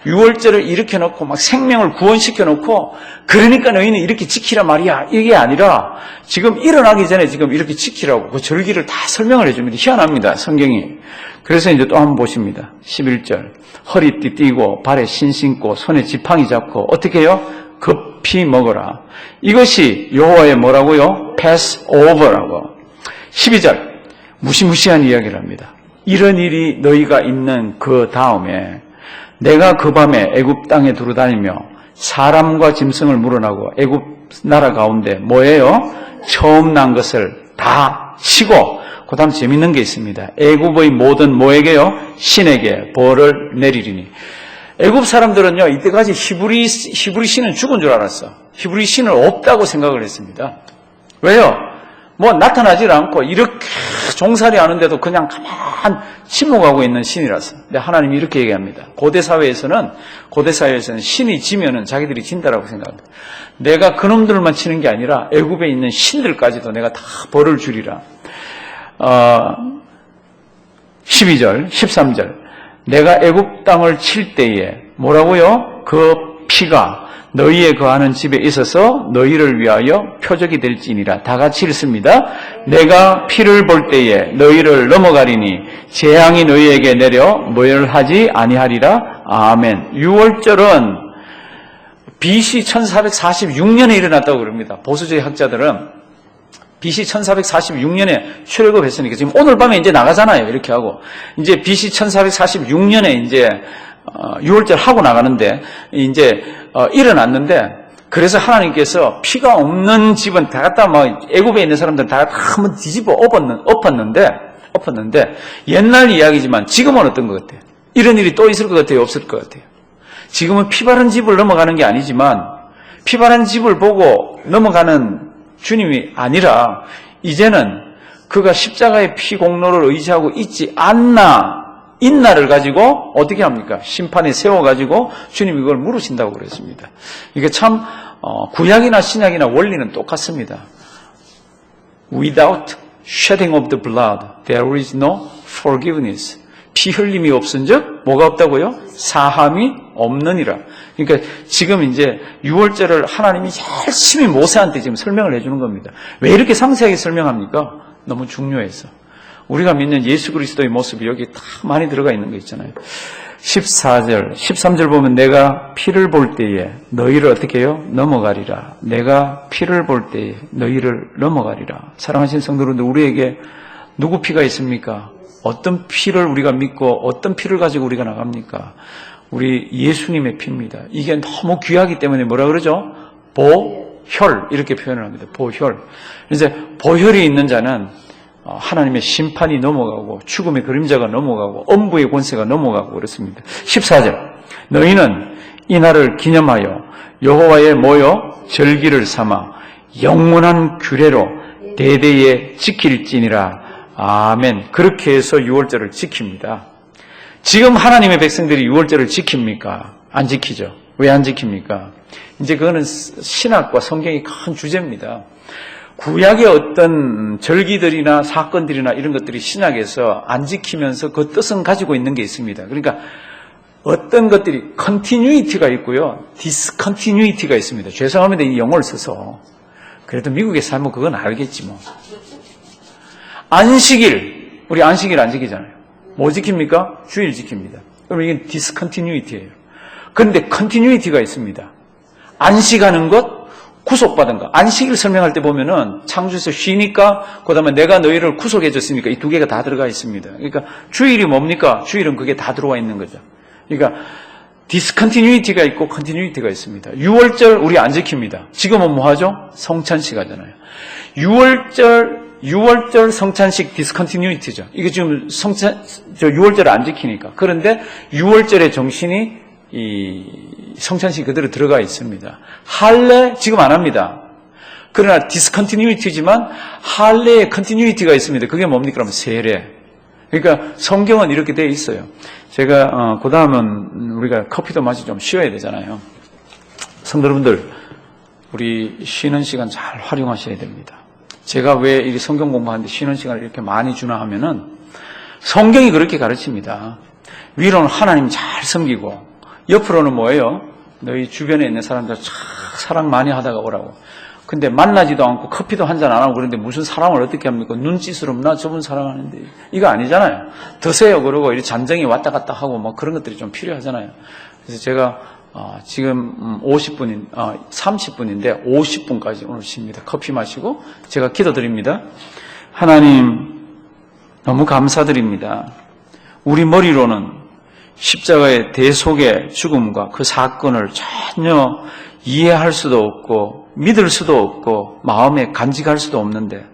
6월절을 일으켜 놓고 막 생명을 구원시켜 놓고 그러니까 너희는 이렇게 지키라 말이야. 이게 아니라 지금 일어나기 전에 지금 이렇게 지키라고 그 절기를 다 설명을 해 줍니다. 희한합니다. 성경이. 그래서 이제 또 한번 보십니다. 11절. 허리띠 띠고 발에 신 신고 손에 지팡이 잡고 어떻게 해요? 급히 먹어라. 이것이 여호와의 뭐라고요? pass over라고. 12절. 무시무시한 이야기를 합니다. 이런 일이 너희가 있는 그 다음에 내가 그 밤에 애굽 땅에 두루다니며 사람과 짐승을 물어나고 애굽 나라 가운데 뭐예요? 처음 난 것을 다 치고 그 다음 재밌는 게 있습니다. 애굽의 모든 뭐에게요? 신에게 벌을 내리리니. 애굽 사람들은요, 이때까지 히브리 신은 죽은 줄 알았어. 히브리 신은 없다고 생각을 했습니다. 왜요? 나타나질 않고 이렇게 종살이 하는데도 그냥 가만 침묵하고 있는 신이라서. 근데 하나님이 이렇게 얘기합니다. 고대 사회에서는 신이 지면은 자기들이 진다라고 생각합니다. 내가 그놈들만 치는 게 아니라 애굽에 있는 신들까지도 내가 다 벌을 주리라. 12절, 13절. 내가 애굽 땅을 칠 때에 뭐라고요? 그 피가 너희의 거하는 집에 있어서 너희를 위하여 표적이 될지니라. 다 같이 읽습니다. 내가 피를 볼 때에 너희를 넘어가리니 재앙이 너희에게 내려 멸하지 아니하리라. 아멘. 유월절은 BC 1446년에 일어났다고 그럽니다. 보수주의 학자들은 BC 1446년에 출애굽했으니까 지금 오늘 밤에 이제 나가잖아요. 이렇게 하고 이제 BC 1446년에 이제 6월절 하고 나가는데 이제 일어났는데 그래서 하나님께서 피가 없는 집은 다 갖다 막 애굽에 있는 사람들 다 한번 뒤집어 엎었는데 옛날 이야기지만 지금은 어떤 것 같아요? 이런 일이 또 있을 것 같아요? 없을 것 같아요? 지금은 피 바른 집을 넘어가는 게 아니지만 피 바른 집을 보고 넘어가는 주님이 아니라 이제는 그가 십자가의 피 공로를 의지하고 있나를 가지고 어떻게 합니까? 심판에 세워가지고 주님이 이걸 물으신다고 그랬습니다. 이게 참 구약이나 신약이나 원리는 똑같습니다. Without shedding of the blood, there is no forgiveness. 피 흘림이 없은즉 뭐가 없다고요? 사함이 없느니라. 그러니까 지금 이제 6월절을 하나님이 열심히 모세한테 지금 설명을 해주는 겁니다. 왜 이렇게 상세하게 설명합니까? 너무 중요해서. 우리가 믿는 예수 그리스도의 모습이 여기 다 많이 들어가 있는 거 있잖아요. 14절, 13절 보면 내가 피를 볼 때에 너희를 어떻게 해요? 넘어가리라. 내가 피를 볼 때에 너희를 넘어가리라. 사랑하신 성도분들, 우리에게 누구 피가 있습니까? 어떤 피를 우리가 믿고 어떤 피를 가지고 우리가 나갑니까? 우리 예수님의 피입니다. 이게 너무 귀하기 때문에 뭐라 그러죠? 보혈 이렇게 표현을 합니다. 보혈. 이제 보혈이 있는 자는 하나님의 심판이 넘어가고 죽음의 그림자가 넘어가고 엄부의 권세가 넘어가고 그렇습니다. 14절 너희는 이 날을 기념하여 여호와의 모여 절기를 삼아 영원한 규례로 대대에 지킬지니라. 아멘. 그렇게 해서 6월절을 지킵니다. 지금 하나님의 백성들이 6월절을 지킵니까? 안 지키죠. 왜 안 지킵니까? 이제 그거는 신학과 성경이 큰 주제입니다. 구약의 어떤 절기들이나 사건들이나 이런 것들이 신약에서 안 지키면서 그 뜻은 가지고 있는 게 있습니다. 그러니까 어떤 것들이 컨티뉴이티가 있고요. 디스컨티뉴이티가 있습니다. 죄송합니다. 이 용어를 써서. 그래도 미국에 살면 그건 알겠지 뭐. 안식일, 우리 안식일 안 지키잖아요. 뭐 지킵니까? 주일 지킵니다. 그럼 이게 디스컨티뉴이티예요. 그런데 컨티뉴이티가 있습니다. 안식하는 것, 구속받은 것. 안식일 설명할 때 보면은 창조에서 쉬니까 그다음에 내가 너희를 구속해 줬으니까 이 두 개가 다 들어가 있습니다. 그러니까 주일이 뭡니까? 주일은 그게 다 들어와 있는 거죠. 그러니까 디스컨티뉴이티가 있고 컨티뉴이티가 있습니다. 6월절 우리 안 지킵니다. 지금은 뭐 하죠? 성찬식 하잖아요. 6월절 성찬식 디스컨티뉴이티죠. 이게 지금 6월절을 안 지키니까. 그런데 6월절의 정신이 이 성찬식 그대로 들어가 있습니다. 할례 지금 안 합니다. 그러나 디스컨티뉴이티지만 할례의 컨티뉴이티가 있습니다. 그게 뭡니까? 그러면 세례. 그러니까 성경은 이렇게 되어 있어요. 제가 그 다음은 우리가 커피도 마시 좀 쉬어야 되잖아요. 성도 여러분들, 우리 쉬는 시간 잘 활용하셔야 됩니다. 제가 왜 이 성경 공부하는데 쉬는 시간을 이렇게 많이 주나 하면은 성경이 그렇게 가르칩니다. 위로는 하나님 잘 섬기고 옆으로는 뭐예요? 너희 주변에 있는 사람들 참 사랑 많이 하다가 오라고. 근데 만나지도 않고 커피도 한잔 안 하고 그런데 무슨 사랑을 어떻게 합니까? 눈짓으로 나 저분 사랑하는데 이거 아니잖아요. 드세요 그러고 이렇게 잠정이 왔다 갔다 하고 뭐 그런 것들이 좀 필요하잖아요. 그래서 제가 지금 30분인데 50분까지 오늘 쉽니다. 커피 마시고 제가 기도드립니다. 하나님 너무 감사드립니다. 우리 머리로는 십자가의 대속의 죽음과 그 사건을 전혀 이해할 수도 없고 믿을 수도 없고 마음에 간직할 수도 없는데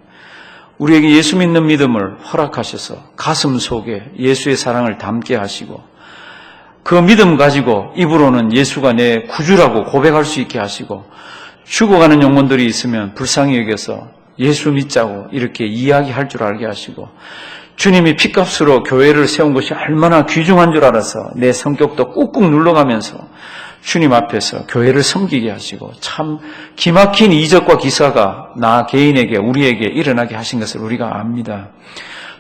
우리에게 예수 믿는 믿음을 허락하셔서 가슴 속에 예수의 사랑을 담게 하시고 그 믿음 가지고 입으로는 예수가 내 구주라고 고백할 수 있게 하시고 죽어가는 영혼들이 있으면 불쌍히 여겨서 예수 믿자고 이렇게 이야기할 줄 알게 하시고 주님이 핏값으로 교회를 세운 것이 얼마나 귀중한 줄 알아서 내 성격도 꾹꾹 눌러가면서 주님 앞에서 교회를 섬기게 하시고 참 기막힌 이적과 기사가 나 개인에게 우리에게 일어나게 하신 것을 우리가 압니다.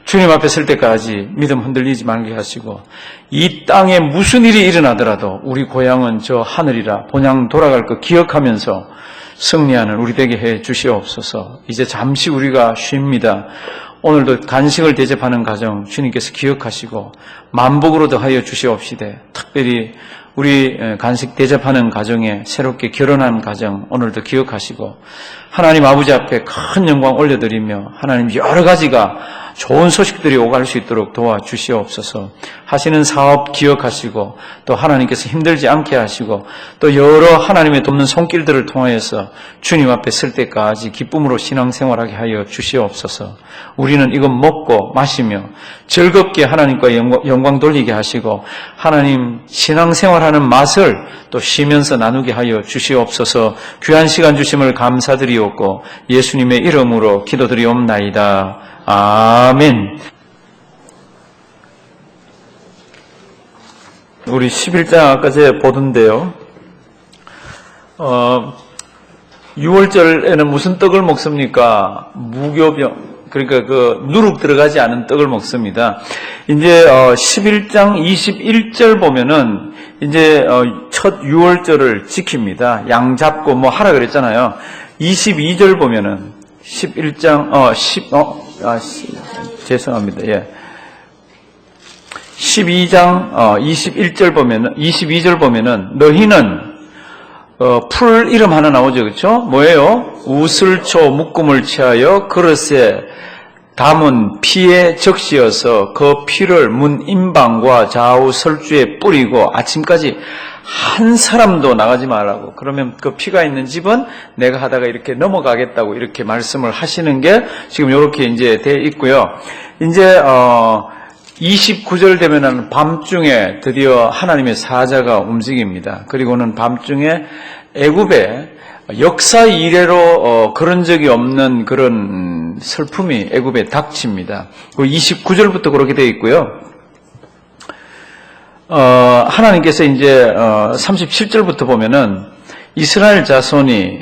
주님 앞에 설 때까지 믿음 흔들리지 말게 하시고 이 땅에 무슨 일이 일어나더라도 우리 고향은 저 하늘이라 본향 돌아갈 것 기억하면서 승리하는 우리 되게 해 주시옵소서. 이제 잠시 우리가 쉽니다. 오늘도 간식을 대접하는 가정 주님께서 기억하시고 만복으로 더하여 주시옵시되 특별히 우리 간식 대접하는 가정에 새롭게 결혼한 가정 오늘도 기억하시고 하나님 아버지 앞에 큰 영광 올려드리며 하나님 여러 가지가 좋은 소식들이 오갈 수 있도록 도와주시옵소서. 하시는 사업 기억하시고 또 하나님께서 힘들지 않게 하시고 또 여러 하나님의 돕는 손길들을 통하여서 주님 앞에 설 때까지 기쁨으로 신앙생활하게 하여 주시옵소서. 우리는 이것 먹고 마시며 즐겁게 하나님과 영광 돌리게 하시고 하나님 신앙생활하는 맛을 또 쉬면서 나누게 하여 주시옵소서. 귀한 시간 주심을 감사드리옵고 예수님의 이름으로 기도드리옵나이다. 아멘. 우리 11장 아까 제가 보던데요. 6월절에는 무슨 떡을 먹습니까? 무교병. 그러니까 누룩 들어가지 않은 떡을 먹습니다. 이제 11장 21절 보면은 이제 첫 6월절을 지킵니다. 양 잡고 뭐 하라 그랬잖아요. 22절 보면은 11장 죄송합니다. 예. 12장 22절 보면은 너희는 풀 이름 하나 나오죠. 그렇죠? 뭐예요? 우슬초 묶음을 취하여 그릇에 담은 피에 적시어서 그 피를 문 임방과 좌우 설주에 뿌리고 아침까지 한 사람도 나가지 말라고. 그러면 그 피가 있는 집은 내가 하다가 이렇게 넘어가겠다고 이렇게 말씀을 하시는 게 지금 이렇게 이제 돼 있고요. 이제 29절 되면은 밤중에 드디어 하나님의 사자가 움직입니다. 그리고는 밤중에 애굽에 역사 이래로 그런 적이 없는 그런 슬픔이 애굽에 닥칩니다. 29절부터 그렇게 되어 있고요. 하나님께서 이제 37절부터 보면은 이스라엘 자손이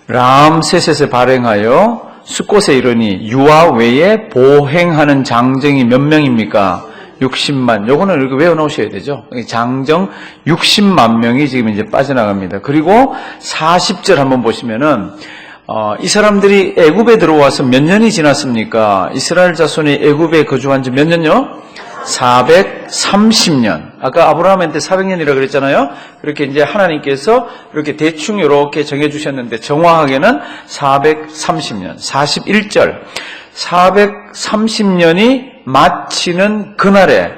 람세셋에 발행하여 숫곳에 이르니 유아 외에 보행하는 장정이 몇 명입니까? 60만. 요거는 이렇게 외워놓으셔야 되죠. 장정 60만 명이 지금 이제 빠져나갑니다. 그리고 40절 한번 보시면은 이 사람들이 애굽에 들어와서 몇 년이 지났습니까? 이스라엘 자손이 애굽에 거주한 지 몇 년요? 430년. 아까 아브라함한테 400년이라고 그랬잖아요. 그렇게 이제 하나님께서 이렇게 대충 이렇게 정해주셨는데 정확하게는 430년. 41절. 430년이 마치는 그날에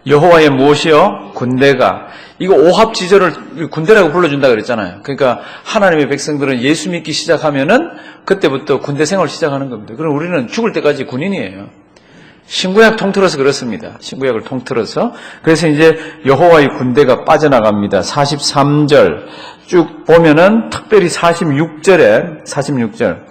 여호와의 무엇이요? 군대가. 이거 오합지졸을 군대라고 불러준다 그랬잖아요. 그러니까 하나님의 백성들은 예수 믿기 시작하면은 그때부터 군대 생활 시작하는 겁니다. 그럼 우리는 죽을 때까지 군인이에요. 신구약 통틀어서 그렇습니다. 신구약을 통틀어서. 그래서 이제 여호와의 군대가 빠져나갑니다. 43절 쭉 보면은 특별히 46절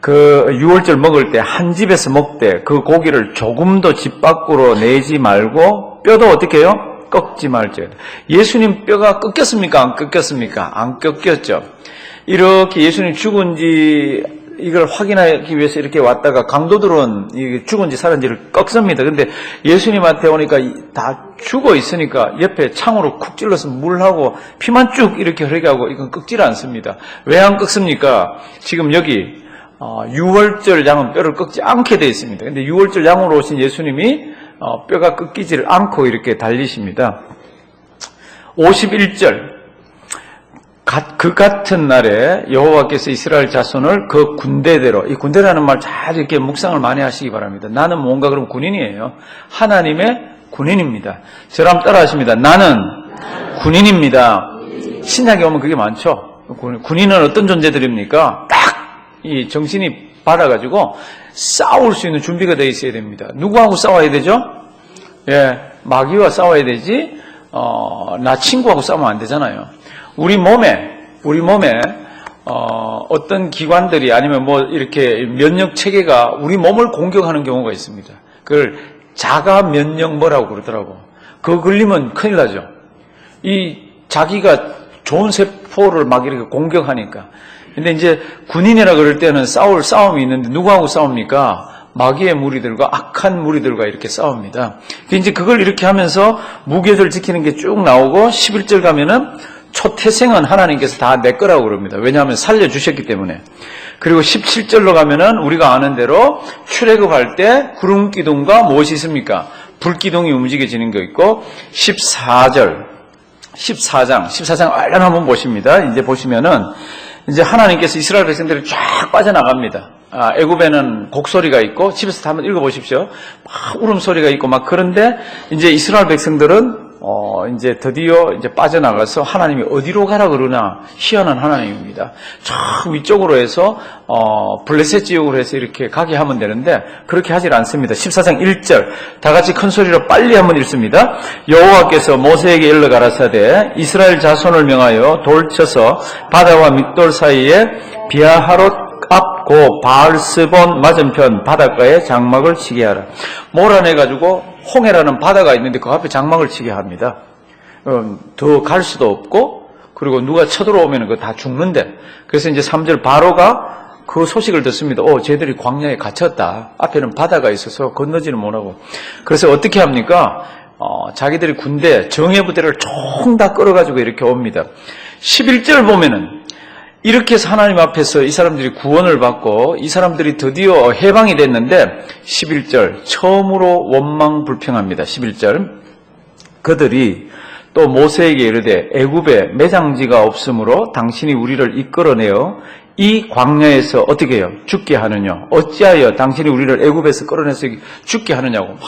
그 6월절 먹을 때 한 집에서 먹되 그 고기를 조금도 집 밖으로 내지 말고 뼈도 어떻게 해요? 꺾지 말죠. 예수님 뼈가 꺾였습니까? 안 꺾였습니까? 안 꺾였죠. 이렇게 예수님 죽은지 이걸 확인하기 위해서 이렇게 왔다가 강도들은 죽은지 살았는지를 꺾습니다. 근데 예수님한테 오니까 다 죽어 있으니까 옆에 창으로 쿡 찔러서 물하고 피만 쭉 이렇게 흐르게 하고 이건 꺾질 않습니다. 왜 안 꺾습니까? 지금 여기 6월절 양은 뼈를 꺾지 않게 되어 있습니다. 근데 6월절 양으로 오신 예수님이 뼈가 꺾이지를 않고 이렇게 달리십니다. 51절 그 같은 날에 여호와께서 이스라엘 자손을 그 군대대로, 이 군대라는 말 잘 이렇게 묵상을 많이 하시기 바랍니다. 나는 뭔가 그럼 군인이에요. 하나님의 군인입니다. 저랑 따라 하십니다. 나는 군인입니다. 신약에 오면 그게 많죠. 군인은 어떤 존재들입니까? 딱 이 정신이 받아가지고 싸울 수 있는 준비가 되어 있어야 됩니다. 누구하고 싸워야 되죠? 예, 마귀와 싸워야 되지, 나 친구하고 싸우면 안 되잖아요. 우리 몸에 어떤 기관들이 아니면 뭐 이렇게 면역 체계가 우리 몸을 공격하는 경우가 있습니다. 그걸 자가 면역 뭐라고 그러더라고. 그거 걸리면 큰일 나죠. 이 자기가 좋은 세포를 막 이렇게 공격하니까. 근데 이제 군인이라 그럴 때는 싸움이 있는데 누구하고 싸웁니까? 마귀의 무리들과 악한 무리들과 이렇게 싸웁니다. 이제 그걸 이렇게 하면서 무교절 지키는 게 쭉 나오고 11절 가면은 초태생은 하나님께서 다 내 거라고 그럽니다. 왜냐하면 살려주셨기 때문에. 그리고 17절로 가면은 우리가 아는 대로 출애굽할 때 구름 기둥과 무엇이 있습니까? 불 기둥이 움직여지는 거 있고 14장 얼른 한번 보십니다. 이제 보시면은 이제 하나님께서 이스라엘 백성들이 쫙 빠져나갑니다. 애굽에는 곡소리가 있고 집에서 한번 읽어보십시오. 막 울음소리가 있고 막 그런데 이제 이스라엘 백성들은 이제 드디어 이제 빠져나가서 하나님이 어디로 가라 그러나 희한한 하나님입니다. 저 위쪽으로 해서 블레셋 지역으로 해서 이렇게 가게 하면 되는데 그렇게 하질 않습니다. 14장 1절 다 같이 큰 소리로 빨리 한번 읽습니다. 여호와께서 모세에게 일러 가라사대 이스라엘 자손을 명하여 돌 쳐서 바다와 믹돌 사이에 비아하롯 앞 고 바알스본 맞은편 바닷가에 장막을 치게 하라. 몰아내가지고 홍해라는 바다가 있는데 그 앞에 장막을 치게 합니다. 더 갈 수도 없고 그리고 누가 쳐들어오면 그거 다 죽는데 그래서 이제 3절 바로가 그 소식을 듣습니다. 쟤들이 광야에 갇혔다. 앞에는 바다가 있어서 건너지는 못하고 그래서 어떻게 합니까? 자기들이 군대 정예부대를 총 다 끌어가지고 이렇게 옵니다. 11절 보면은 이렇게 해서 하나님 앞에서 이 사람들이 구원을 받고 이 사람들이 드디어 해방이 됐는데 11절 처음으로 원망불평합니다. 11절 그들이 또 모세에게 이르되 애굽에 매장지가 없으므로 당신이 우리를 이끌어내어 이 광야에서 어떻게 해요? 죽게 하느냐? 어찌하여 당신이 우리를 애굽에서 끌어내서 죽게 하느냐고 막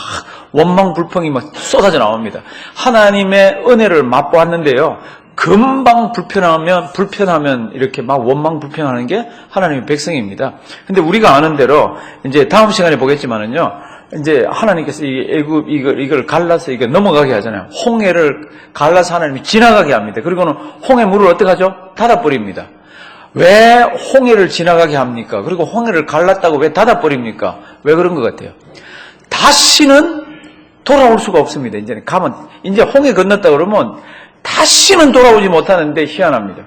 원망불평이 막 쏟아져 나옵니다. 하나님의 은혜를 맛보았는데요. 금방 불편하면 이렇게 막 원망불평하는 게 하나님의 백성입니다. 근데 우리가 아는 대로 이제 다음 시간에 보겠지만은요. 이제 하나님께서 이 애굽 이걸 갈라서 이게 넘어가게 하잖아요. 홍해를 갈라서 하나님이 지나가게 합니다. 그리고는 홍해 물을 어떻게 하죠? 닫아버립니다. 왜 홍해를 지나가게 합니까? 그리고 홍해를 갈랐다고 왜 닫아버립니까? 왜 그런 것 같아요? 다시는 돌아올 수가 없습니다. 이제는 가면 이제 홍해 건넜다 그러면 다시는 돌아오지 못하는데 희한합니다.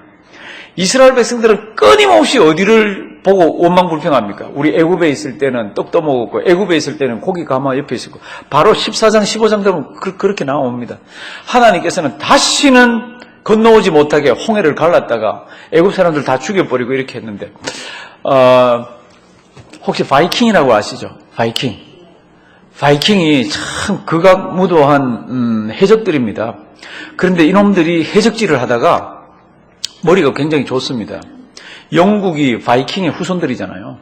이스라엘 백성들은 끊임없이 어디를 보고 원망불평합니까? 우리 애굽에 있을 때는 떡도 먹었고 애굽에 있을 때는 고기 가마 옆에 있었고 바로 14장 15장 되면 그렇게 나옵니다. 하나님께서는 다시는 건너오지 못하게 홍해를 갈랐다가 애굽 사람들 다 죽여버리고 이렇게 했는데 혹시 바이킹이라고 아시죠? 바이킹이 참 극악무도한 해적들입니다. 그런데 이놈들이 해적질을 하다가 머리가 굉장히 좋습니다. 영국이 바이킹의 후손들이잖아요.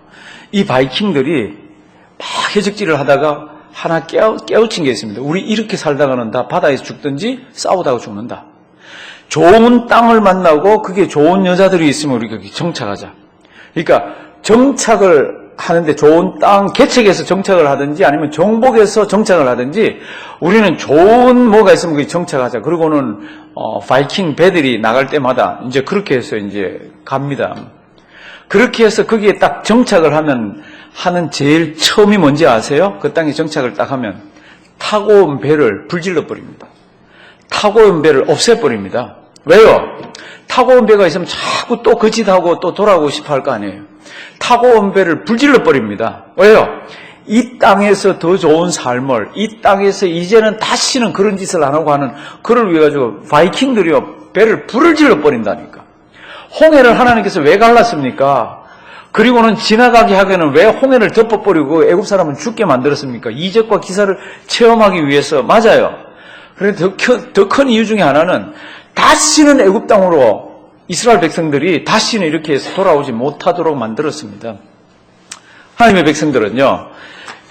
이 바이킹들이 막 해적질을 하다가 하나 깨우친 게 있습니다. 우리 이렇게 살다가는 다 바다에서 죽든지 싸우다가 죽는다. 좋은 땅을 만나고 그게 좋은 여자들이 있으면 우리가 정착하자. 그러니까 정착을 하는데 좋은 땅 개척에서 정착을 하든지 아니면 정복에서 정착을 하든지 우리는 좋은 뭐가 있으면 그게 정착하자. 그리고는 바이킹 배들이 나갈 때마다 이제 그렇게 해서 이제 갑니다. 그렇게 해서 거기에 딱 정착을 하는 제일 처음이 뭔지 아세요? 그 땅에 정착을 딱 하면 타고 온 배를 불질러 버립니다. 타고 온 배를 없애버립니다. 왜요? 타고 온 배가 있으면 자꾸 또 거짓하고 또 돌아오고 싶어 할 거 아니에요. 타고 온 배를 불질러 버립니다. 왜요? 이 땅에서 더 좋은 삶을, 이 땅에서 이제는 다시는 그런 짓을 안 하고 하는 그를 위해 가지고 바이킹들이요 배를 불을 질러 버린다니까. 홍해를 하나님께서 왜 갈랐습니까? 그리고는 지나가게 하기에는 왜 홍해를 덮어버리고 애굽 사람은 죽게 만들었습니까? 이적과 기사를 체험하기 위해서. 맞아요. 그런데 더 큰 이유 중에 하나는 다시는 애굽 땅으로 이스라엘 백성들이 다시는 이렇게 해서 돌아오지 못하도록 만들었습니다. 하나님의 백성들은요,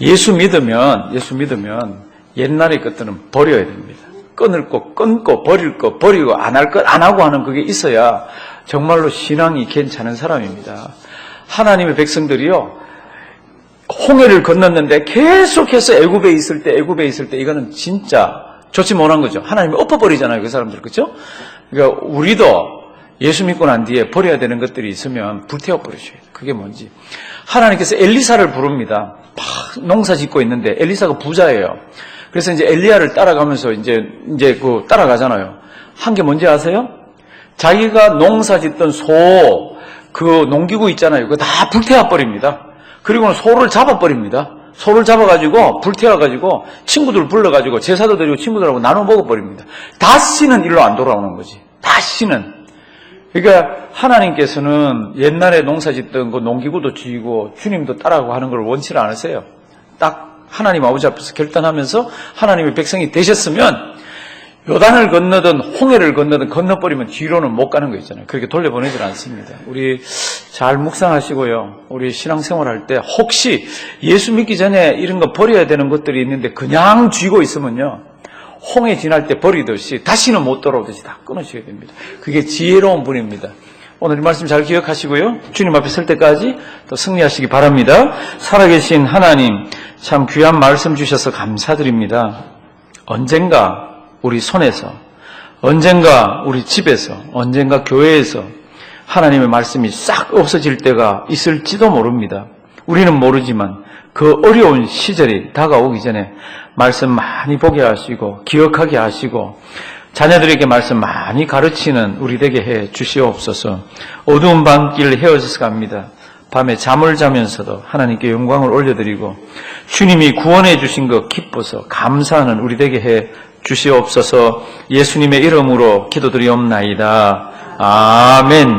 예수 믿으면 옛날의 것들은 버려야 됩니다. 끊을 거 끊고 버릴 거 버리고 안 할 것 안 하고 하는 그게 있어야 정말로 신앙이 괜찮은 사람입니다. 하나님의 백성들이요, 홍해를 건넜는데 계속해서 애굽에 있을 때 이거는 진짜 좋지 못한 거죠. 하나님이 엎어버리잖아요, 그 사람들. 그렇죠? 그러니까 우리도 예수 믿고 난 뒤에 버려야 되는 것들이 있으면 불태워버리셔야 돼요. 그게 뭔지. 하나님께서 엘리사를 부릅니다. 막 농사 짓고 있는데 엘리사가 부자예요. 그래서 이제 엘리야를 따라가면서 이제 따라가잖아요. 한 게 뭔지 아세요? 자기가 농사 짓던 그 농기구 있잖아요. 그거 다 불태워버립니다. 그리고는 소를 잡아버립니다. 소를 잡아가지고 불태워가지고 친구들 불러가지고 제사도 드리고 친구들하고 나눠 먹어버립니다. 다시는 일로 안 돌아오는 거지. 다시는. 그러니까 하나님께서는 옛날에 농사 짓던 그 농기구도 쥐고 주님도 따라하고 하는 걸 원치를 않으세요. 딱 하나님 아버지 앞에서 결단하면서 하나님의 백성이 되셨으면 요단을 건너든 홍해를 건너든 건너버리면 뒤로는 못 가는 거 있잖아요. 그렇게 돌려보내질 않습니다. 우리 잘 묵상하시고요. 우리 신앙생활할 때 혹시 예수 믿기 전에 이런 거 버려야 되는 것들이 있는데 그냥 쥐고 있으면요. 홍해 지날 때 버리듯이 다시는 못 돌아오듯이 다 끊으셔야 됩니다. 그게 지혜로운 분입니다. 오늘 이 말씀 잘 기억하시고요. 주님 앞에 설 때까지 또 승리하시기 바랍니다. 살아계신 하나님, 참 귀한 말씀 주셔서 감사드립니다. 언젠가 우리 손에서, 언젠가 우리 집에서, 언젠가 교회에서 하나님의 말씀이 싹 없어질 때가 있을지도 모릅니다. 우리는 모르지만 그 어려운 시절이 다가오기 전에 말씀 많이 보게 하시고 기억하게 하시고 자녀들에게 말씀 많이 가르치는 우리 되게 해 주시옵소서. 어두운 밤길 헤어져서 갑니다. 밤에 잠을 자면서도 하나님께 영광을 올려드리고 주님이 구원해 주신 것 기뻐서 감사하는 우리 되게 해 주시옵소서. 예수님의 이름으로 기도드리옵나이다. 아멘.